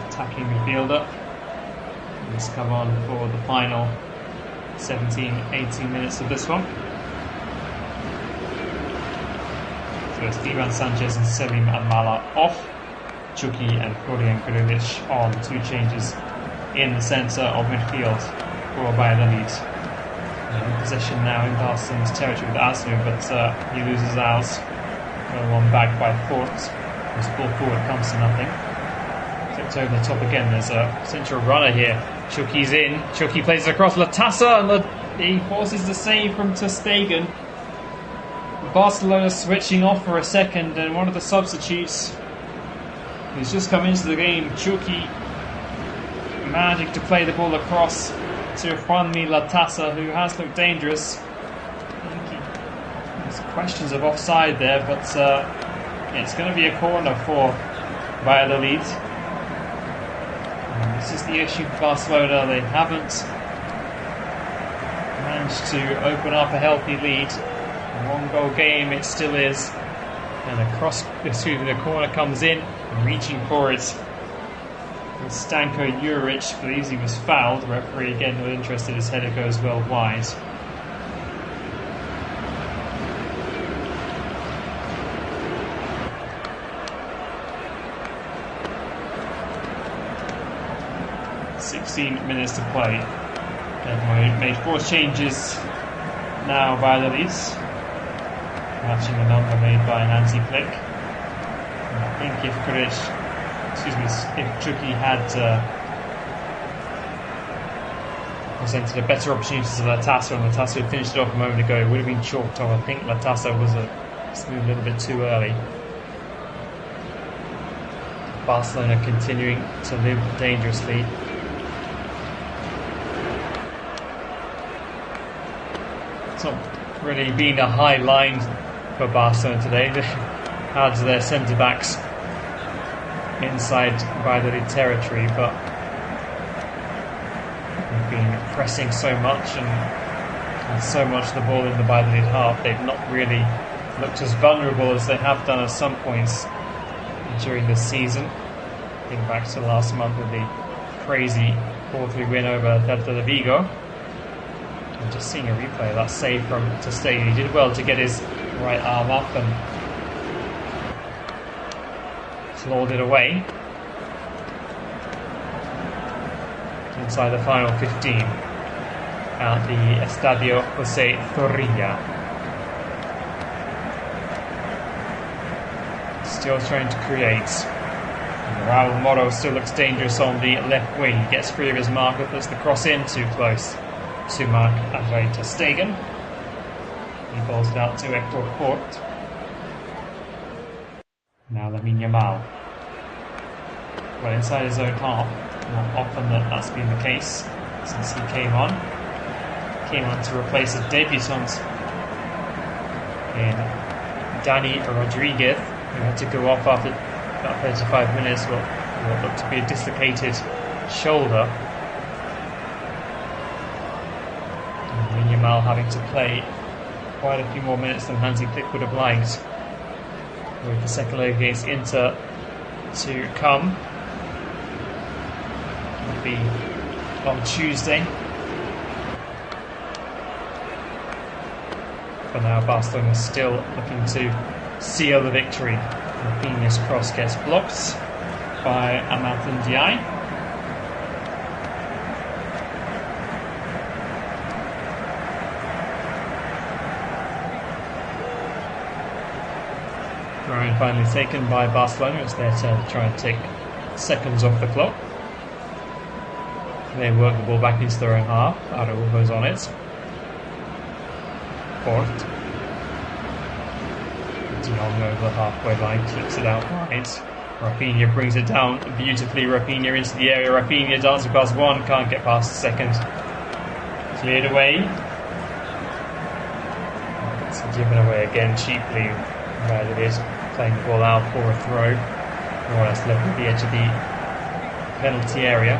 S1: attacking midfielder. He's come on for the final 17-18 minutes of this one. So it's Ivan Sanchez and Selim Amala off. Chucky and Florian Grilic on. Two changes in the centre of midfield for Valladolid. Possession now in Barcelona's territory with Asnu, but he loses out. One back by Fort. His ball forward comes to nothing. Flipped over the top again. There's a central runner here. Chucky's in. Chucky plays it across Latassa, and he forces the save from ter Stegen. Barcelona switching off for a second, and one of the substitutes who's just come into the game, Chucky, managing to play the ball across to Juanmi Latassa, who has looked dangerous. There's questions of offside there, but it's going to be a corner for Valladolid. This is the issue for Barcelona. They haven't managed to open up a healthy lead. A one-goal game it still is. And the corner comes in, reaching for it. And Stanko Juric believes he was fouled. The referee again not interested, his header goes well wide. Minutes to play. They've made 4 changes now by Valladolid, matching the number made by Nancy Flick. And I think if Chucky had presented a better opportunity to Latassa, and Latassa had finished it off a moment ago, it would have been chalked off. I think Latassa was moved a little bit too early. Barcelona continuing to live dangerously. It's not really been a high line for Barcelona today. They had their centre backs inside Valladolid territory, but they've been pressing so much and so much the ball in the Valladolid half. They've not really looked as vulnerable as they have done at some points during this season. Think back to last month with the crazy 4-3 win over Celta de Vigo. And just seeing a replay of that save from ter Stegen, he did well to get his right arm up and clawed it away inside the final 15 at the Estadio José Zorrilla. Still trying to create. Raul Moro still looks dangerous on the left wing. He gets free of his marker, puts the cross in too close to mark André ter Stegen. He balls it out to Hector Fort. Now Lamine Yamal. Well, inside his own half. Not often that's been the case since he came on. Came on to replace a debutant in Dani Rodriguez, who had to go off after about 35 minutes with what looked to be a dislocated shoulder. And Yamal having to play quite a few more minutes than Hansi Flick would have liked, with the second leg against Inter to come. It'll be on Tuesday. For now, Barcelona is still looking to seal the victory. Rafinha's cross gets blocked by Amat Ndiaye. Throw-in finally taken by Barcelona. It's there to try and take seconds off the clock. They work the ball back into their own half. Araujo's on it. Fort. De Jong over the halfway line, clips it out right. Rafinha brings it down beautifully. Rafinha into the area. Rafinha dancing past one, can't get past the second. Cleared away. It's given away again cheaply. Valladolid playing the ball out for a throw. More or less level at the edge of the penalty area.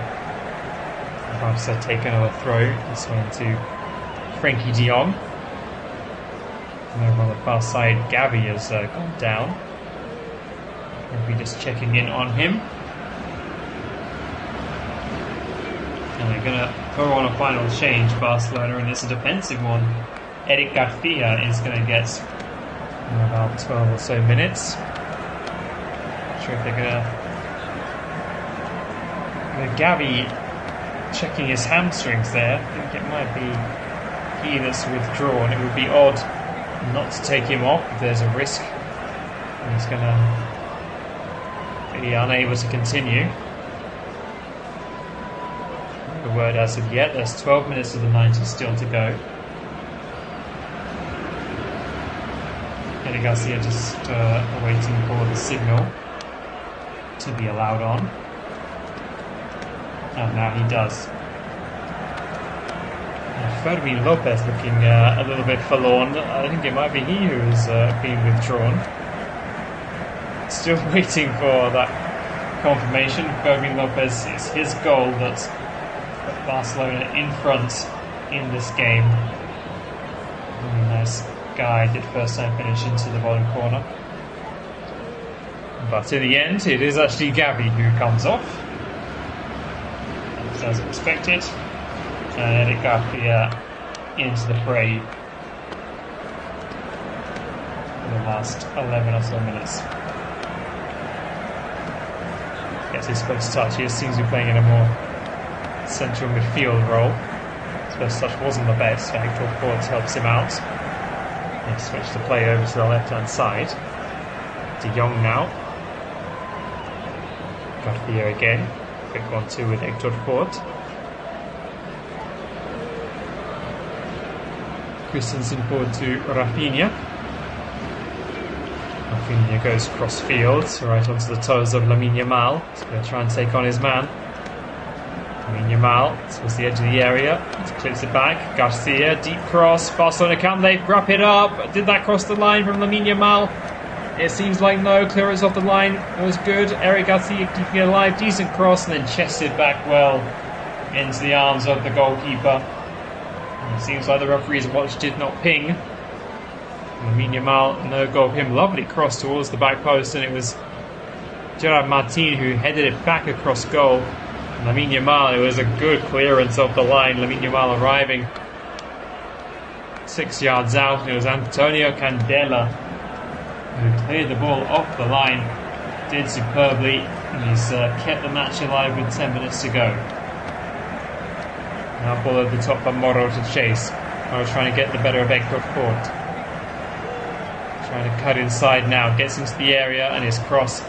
S1: Perhaps take another throw. This one to Frankie de Jong. And over on the far side, Gavi has gone down. We'll be just checking in on him. And they're going to throw on a final change, Barcelona, and it's a defensive one. Eric Garcia is going to get about 12 or so minutes. Not sure if they're going to... Gavi checking his hamstrings there. I think it might be he that's withdrawn. It would be odd not to take him off if there's a risk. And he's going to be unable to continue. The word as of yet. There's 12 minutes of the 90 still to go. And Garcia just waiting for the signal to be allowed on. And now he does. Fermin Lopez looking a little bit forlorn. I think it might be he who's being withdrawn. Still waiting for that confirmation. Fermin Lopez, is his goal that put Barcelona in front in this game. Really nice guy, did first time finish into the bottom corner. But in the end, it is actually Gavi who comes off. As expected. And Eric Garcia into the fray for the last 11 or so minutes. Gets his first touch. He seems to be playing in a more central midfield role. His first touch wasn't the best. Hector Ford helps him out. He switched the play over to the left hand side. De Jong now. Garcia again. Quick 1-2 with Hector Ford. Christensen forward to Rafinha. Rafinha goes cross field, right onto the toes of Lamine Yamal. He's going to try and take on his man. Lamine Yamal towards the edge of the area. He clips it back. Garcia, deep cross. Barcelona, can they wrap it up? Did that cross the line from Lamine Yamal? It seems like no. Clearance off the line was good. Eric Garcia keeping it alive. Decent cross and then chested back well into the arms of the goalkeeper. It seems like the referee's watch did not ping. Lamine Yamal, no goal for him. Lovely cross towards the back post, and it was Gerard Martin who headed it back across goal. Lamine Yamal, it was a good clearance of the line. Lamine Yamal arriving 6 yards out, and it was Antonio Candela who cleared the ball off the line. Did superbly, and he's kept the match alive with 10 minutes to go. Now ball over the top by Moro to chase. Moro trying to get the better of Hector Ford. Trying to cut inside now. Gets into the area and his cross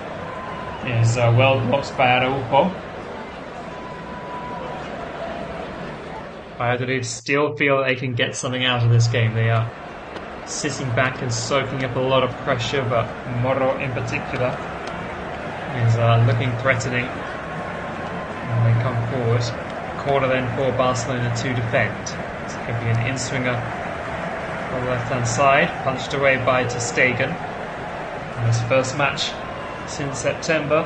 S1: is well blocked by Araujo. Valladolid still feel that they can get something out of this game. They are sitting back and soaking up a lot of pressure, but Moro in particular is looking threatening when they come forward. Corner then for Barcelona to defend. It's going to be an in-swinger on the left-hand side, punched away by ter Stegen. In his first match since September,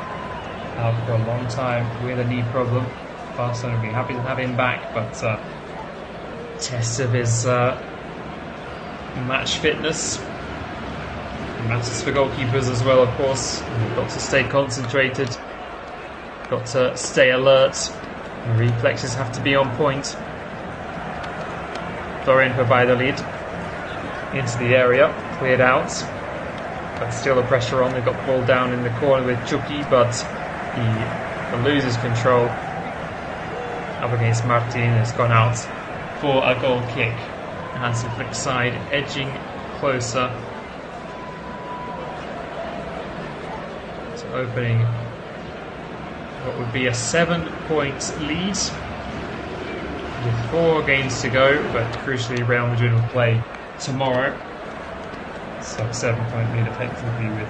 S1: out for a long time with a knee problem. Barcelona will be happy to have him back, but test of his match fitness matters for goalkeepers as well, of course. You've got to stay concentrated, got to stay alert. The reflexes have to be on point. Throw in for Valladolid into the area, cleared out, but still the pressure on. They've got the ball down in the corner with Chucky, but he loses control up against Martin. Has gone out for a goal kick. Hansen flick side, edging closer to opening what would be a 7-point lead with 4 games to go, but crucially Real Madrid will play tomorrow. So So 7-point lead effectively with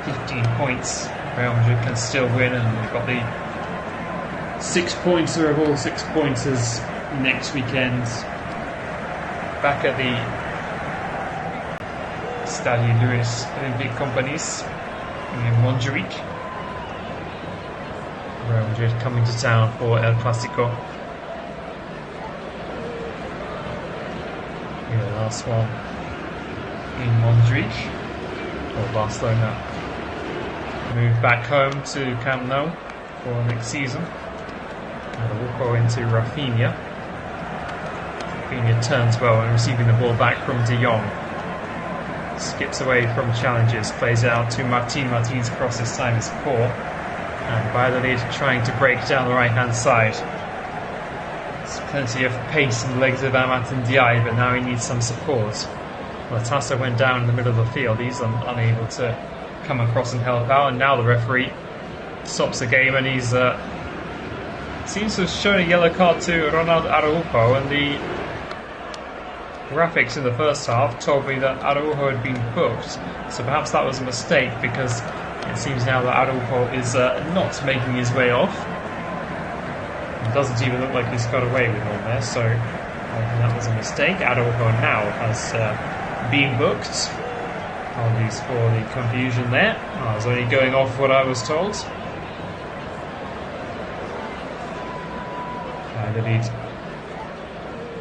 S1: 15 points. Real Madrid can still win, and they've got the 6-pointer of all 6-pointers next weekend. Back at the Stadio Luis Olympic Companies in Montjuic. Real Madrid coming to town for El Clasico. Yeah, the last one in Montjuic. Or Barcelona move back home to Camp Nou for next season. And we'll go into Rafinha. Rafinha turns well and receiving the ball back from De Jong. Skips away from challenges, plays it out to Martin. Martin's cross this time is poor. And Valladolid trying to break down the right hand side. There's plenty of pace in the legs of Amat and Diaye, but now he needs some support. Latassa went down in the middle of the field. He's unable to come across and help out, and now the referee stops the game, and he's seems to have shown a yellow card to Ronald Araujo, and the graphics in the first half told me that Araujo had been booked, so perhaps that was a mistake, because it seems now that Araujo is not making his way off. It doesn't even look like he's got away with all there, so I think that was a mistake. Araujo now has been booked. Apologies for the confusion there. I was only going off what I was told. Valladolid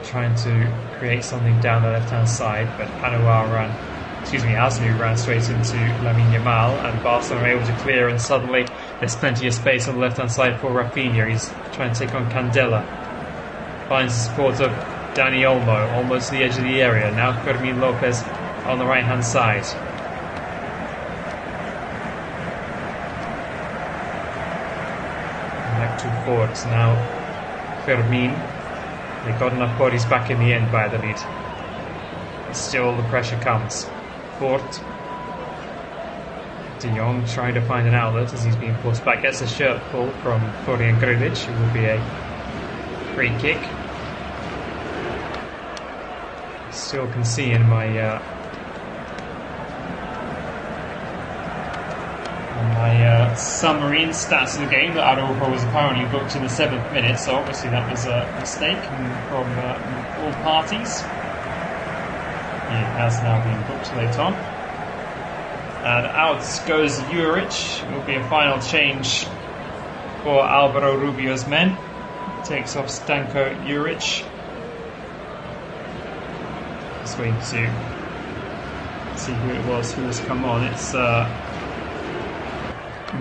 S1: trying to create something down the left-hand side, but Asnu ran straight into Lamine Yamal, and Barcelona are able to clear, and suddenly there's plenty of space on the left-hand side for Rafinha. He's trying to take on Candela. Finds the support of Dani Olmo, almost to the edge of the area. Now Fermin Lopez on the right-hand side. Back to forwards now. Fermin. They got enough bodies back in the end by the lead. Still the pressure comes. Fort. De Jong trying to find an outlet as he's being forced back. Gets a shirt pull from Florian Grilic. It will be a free kick. Still can see in my summary and stats of the game that Araujo was apparently booked in the 7th minute, so obviously that was a mistake from all parties. He has now been booked late on. And out goes Juric. It will be a final change for Alvaro Rubio's men. Takes off Stanko Juric. Just waiting to see who it was who has come on. It's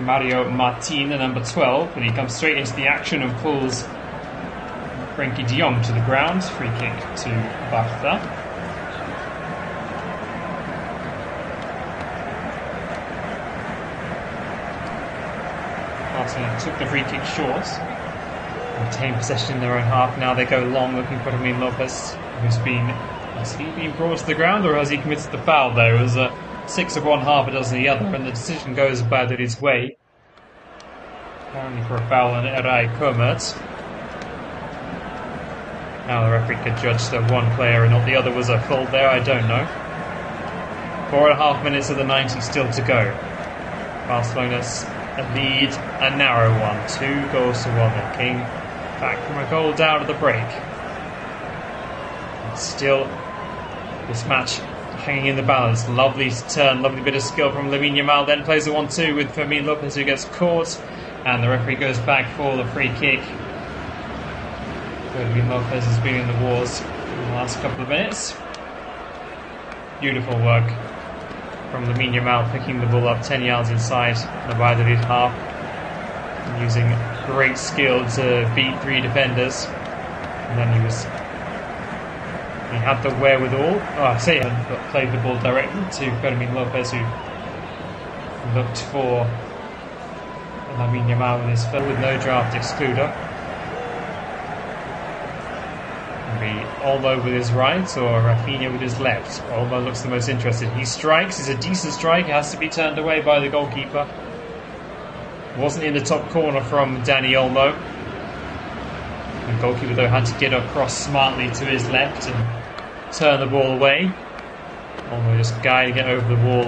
S1: Mario Martin, the number 12, and he comes straight into the action and pulls Frenkie de Jong to the ground. Free kick to Barca. Barcelona took the free kick short, retained possession in their own half. Now they go long, looking for Fermin Lopez, has he been brought to the ground, or has he committed the foul there? It was 6 of one, half a dozen of the other, and the decision goes Valladolid's way. Apparently for a foul on Eray Komert. Now the referee could judge that one player and not the other was a fault there, I don't know. 4.5 minutes of the 90 still to go. Barcelona's lead, a narrow one, 2 goals to 1. They came back from a goal down at the break. And still, this match hanging in the balance. Lovely turn, lovely bit of skill from Lamine Yamal, then plays a 1-2 with Fermin Lopez, who gets caught, and the referee goes back for the free kick. Fermin Lopez has been in the wars in the last couple of minutes. Beautiful work from Lamine Yamal, picking the ball up 10 yards inside the Valladolid half, and using great skill to beat 3 defenders. And then he had the wherewithal. Played the ball directly to Fermin Lopez, who looked for Lamine Yamal with his foot with no draft excluder. Maybe Olmo with his right or Rafinha with his left. Olmo looks the most interested. He strikes. It's a decent strike. It has to be turned away by the goalkeeper. Wasn't in the top corner from Dani Olmo. The goalkeeper, though, had to get across smartly to his left and turn the ball away. Almost just guiding it over the wall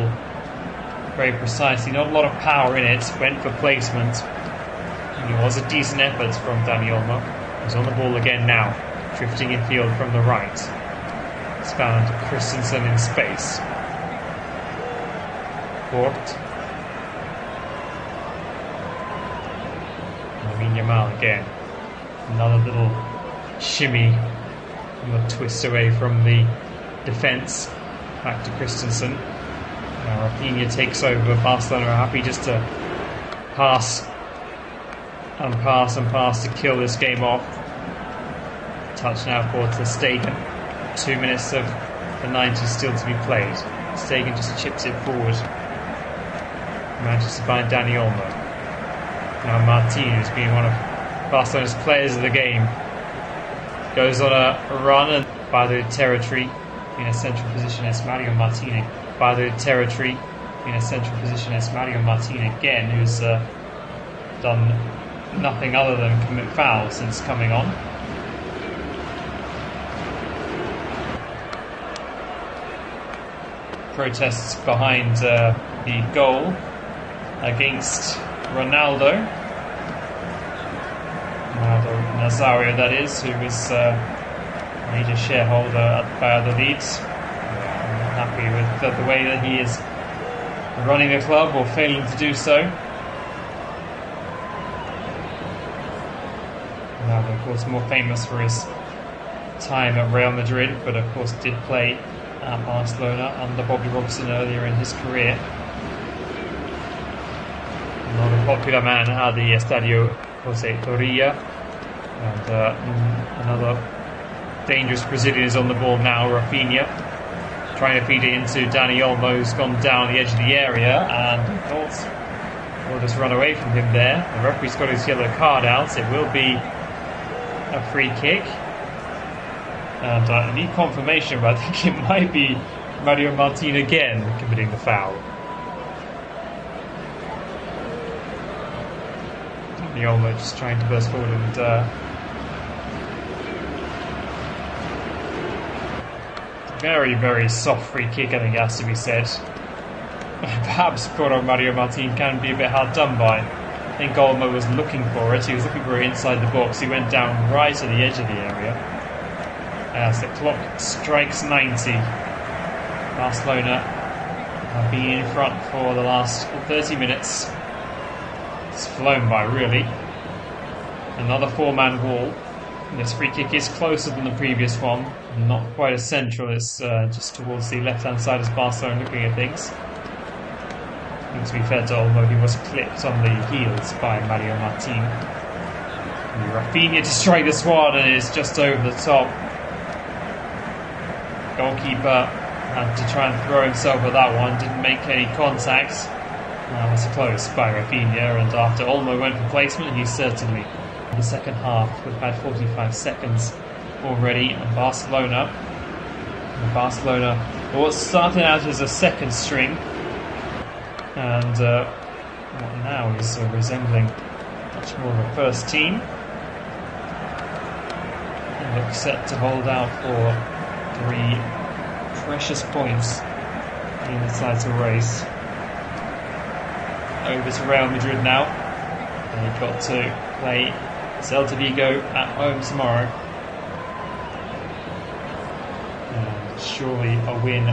S1: very precisely. Not a lot of power in it. Went for placement. And it was a decent effort from Dani Olmo. He's on the ball again now, drifting infield from the right. He's found Christensen in space. Walked. Lamine Yamal again. Another little shimmy, a little twist away from the defence. Back to Christensen. Now Rafinha takes over. Barcelona are happy just to pass and pass and pass to kill this game off. Touch now for Ter Stegen. 2 minutes of the 90 still to be played. Stegen just chips it forward. Manages to find Dani Olmo. Now Martin, who's been one of Barcelona's players of the game, goes on a run and Valladolid territory in a central position as Mario Martin. Valladolid territory in a central position as Mario Martin again, who's done nothing other than commit fouls since coming on. Protests behind the goal against Ronaldo Nazario, that is, who is a major shareholder at Valladolid. I'm not happy with the way that he is running the club, or failing to do so. Ronaldo, of course, more famous for his time at Real Madrid, but of course did play at Barcelona under Bobby Robson earlier in his career. Not a popular man at the Estadio José Torilla. And another dangerous Brazilian is on the ball now, Rafinha. Trying to feed it into Dani Olmo, who's gone down the edge of the area, and thought will just run away from him there. The referee's got his yellow card out. It will be a free kick. And I need confirmation, but I think it might be Mario Martin again committing the foul. Dani Olmo just trying to burst forward and very, very soft free kick, I think it has to be said. Perhaps Mario Martin can be a bit hard done by. I think Olmo was looking for it. He was looking for it inside the box. He went down right at the edge of the area. As the clock strikes 90, Barcelona have been in front for the last 30 minutes. It's flown by, really. Another four-man wall. This free kick is closer than the previous one. Not quite as central. It's just towards the left-hand side as Barcelona looking at things. And to be fair to Olmo, he was clipped on the heels by Mario Martin. And Rafinha to strike the swan, and it's just over the top. Goalkeeper had to try and throw himself at that one. Didn't make any contact. That was close by Rafinha, and after Olmo went for placement, he certainly. The second half, we've had 45 seconds already, and Barcelona well, started out as a second string, and what now is resembling much more of a first team, and look set to hold out for 3 precious points in the title race. Over to Real Madrid now. They've got to play Celta Vigo at home tomorrow. And surely a win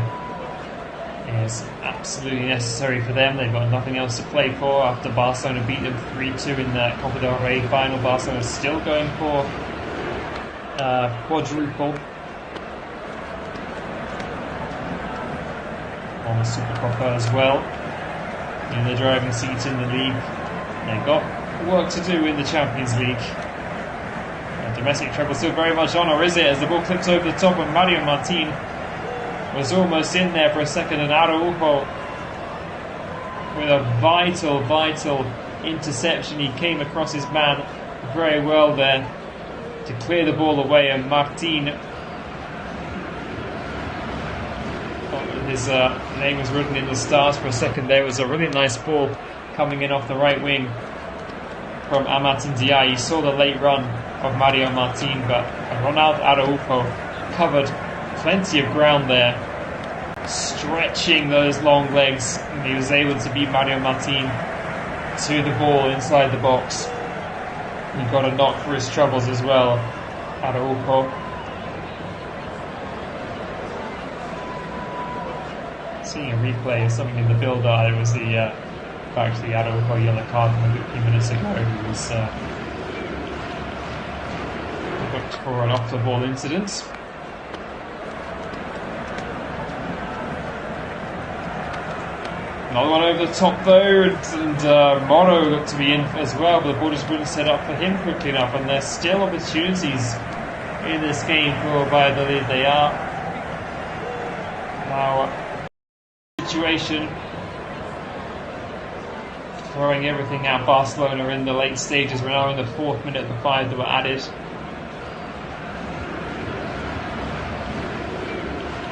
S1: is absolutely necessary for them. They've got nothing else to play for after Barcelona beat them 3-2 in the Copa del Rey final. Barcelona is still going for quadruple on the Supercopa as well. In the driving seat in the league. They've got work to do in the Champions League. And domestic treble still very much on, or is it? As the ball clips over the top, and Mario Martin was almost in there for a second, and Araujo with a vital interception. He came across his man very well there to clear the ball away, and Martin, his name was written in the stars for a second there. It was a really nice ball coming in off the right wing from Amat Ndiaye. He saw the late run of Mario Martin, but Ronald Araujo covered plenty of ground there. stretching those long legs, and he was able to beat Mario Martin to the ball inside the box. He got a knock for his troubles as well, Araujo. Seeing a replay of something in the build-up, it was the actually Araujo yellow card from a few minutes ago. He was booked for an off-the-ball incident. Another one over the top though, and Moro looked to be in as well, but the ball just wouldn't set up for him quickly enough, and there's still opportunities in this game for Valladolid. They are now situation throwing everything at Barcelona in the late stages. We're now in the 4th minute of the 5 that were added.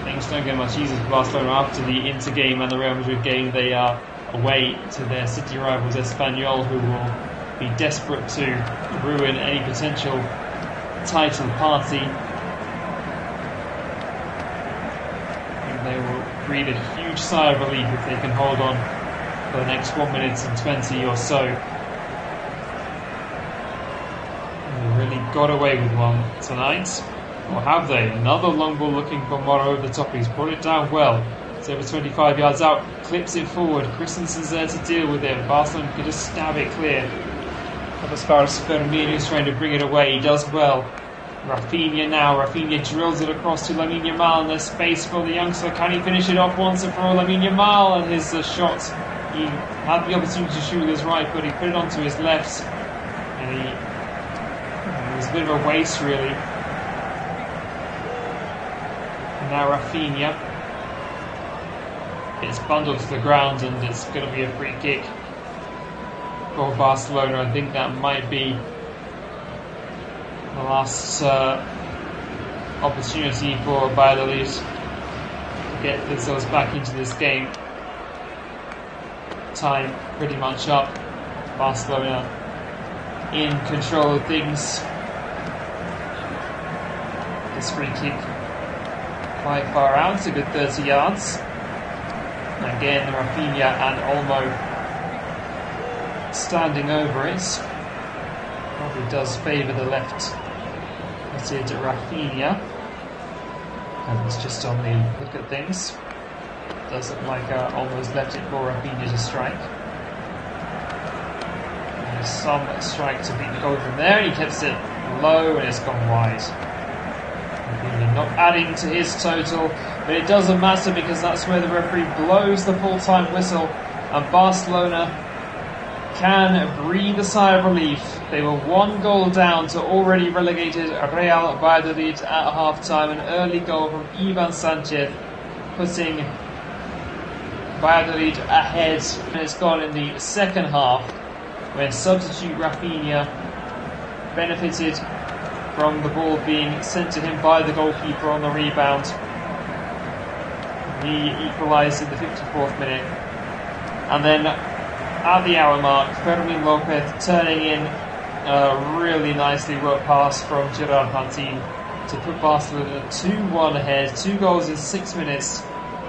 S1: Things don't get much easier for Barcelona after the Inter game and the Real Madrid game. They are away to their city rivals Espanyol, who will be desperate to ruin any potential title party. And they will breathe a huge sigh of relief if they can hold on for the next 1 minute and 20 or so. And they really got away with one tonight. Or have they? Another long ball looking for Moro over the top. He's brought it down well. It's over 25 yards out. Clips it forward. Christensen's there to deal with it. Barcelona can just stab it clear. Up as far as Firmino's trying to bring it away. He does well. Rafinha now. Rafinha drills it across to Lamine Yamal. And there's space for the youngster. Can he finish it off once and for all? Lamine Yamal and his shot. He had the opportunity to shoot with his right, but he put it onto his left. And it was a bit of a waste, really. Now Rafinha, it's bundled to the ground and it's going to be a free kick for Barcelona. I think that might be the last opportunity for Valladolid to get themselves back into this game. Time pretty much up. Barcelona in control of things. This free kick quite far out, it's a good 30 yards. Again, Rafinha and Olmo standing over it. Probably does favour the left-footed Rafinha. And it's just on the look at things. Does look like Olmo's left it for Rafinha to strike. And there's some strike to beat the goal from there, and he keeps it low and it's gone wide. Not adding to his total, but it doesn't matter because that's where the referee blows the full-time whistle and Barcelona can breathe a sigh of relief. They were 1 goal down to already relegated Real Valladolid at half-time. An early goal from Ivan Sanchez putting Valladolid ahead. And it's gone in the second half when substitute Rafinha benefited from the ball being sent to him by the goalkeeper on the rebound. He equalised in the 54th minute. And then at the hour mark, Fermin Lopez turning in a really nicely worked pass from Gerard Martin to put Barcelona 2-1 ahead. 2 goals in 6 minutes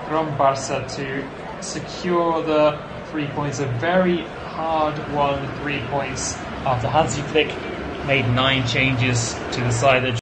S1: from Barca to secure the 3 points. A very hard-won 3 points after Hansi Flick made 9 changes to the side that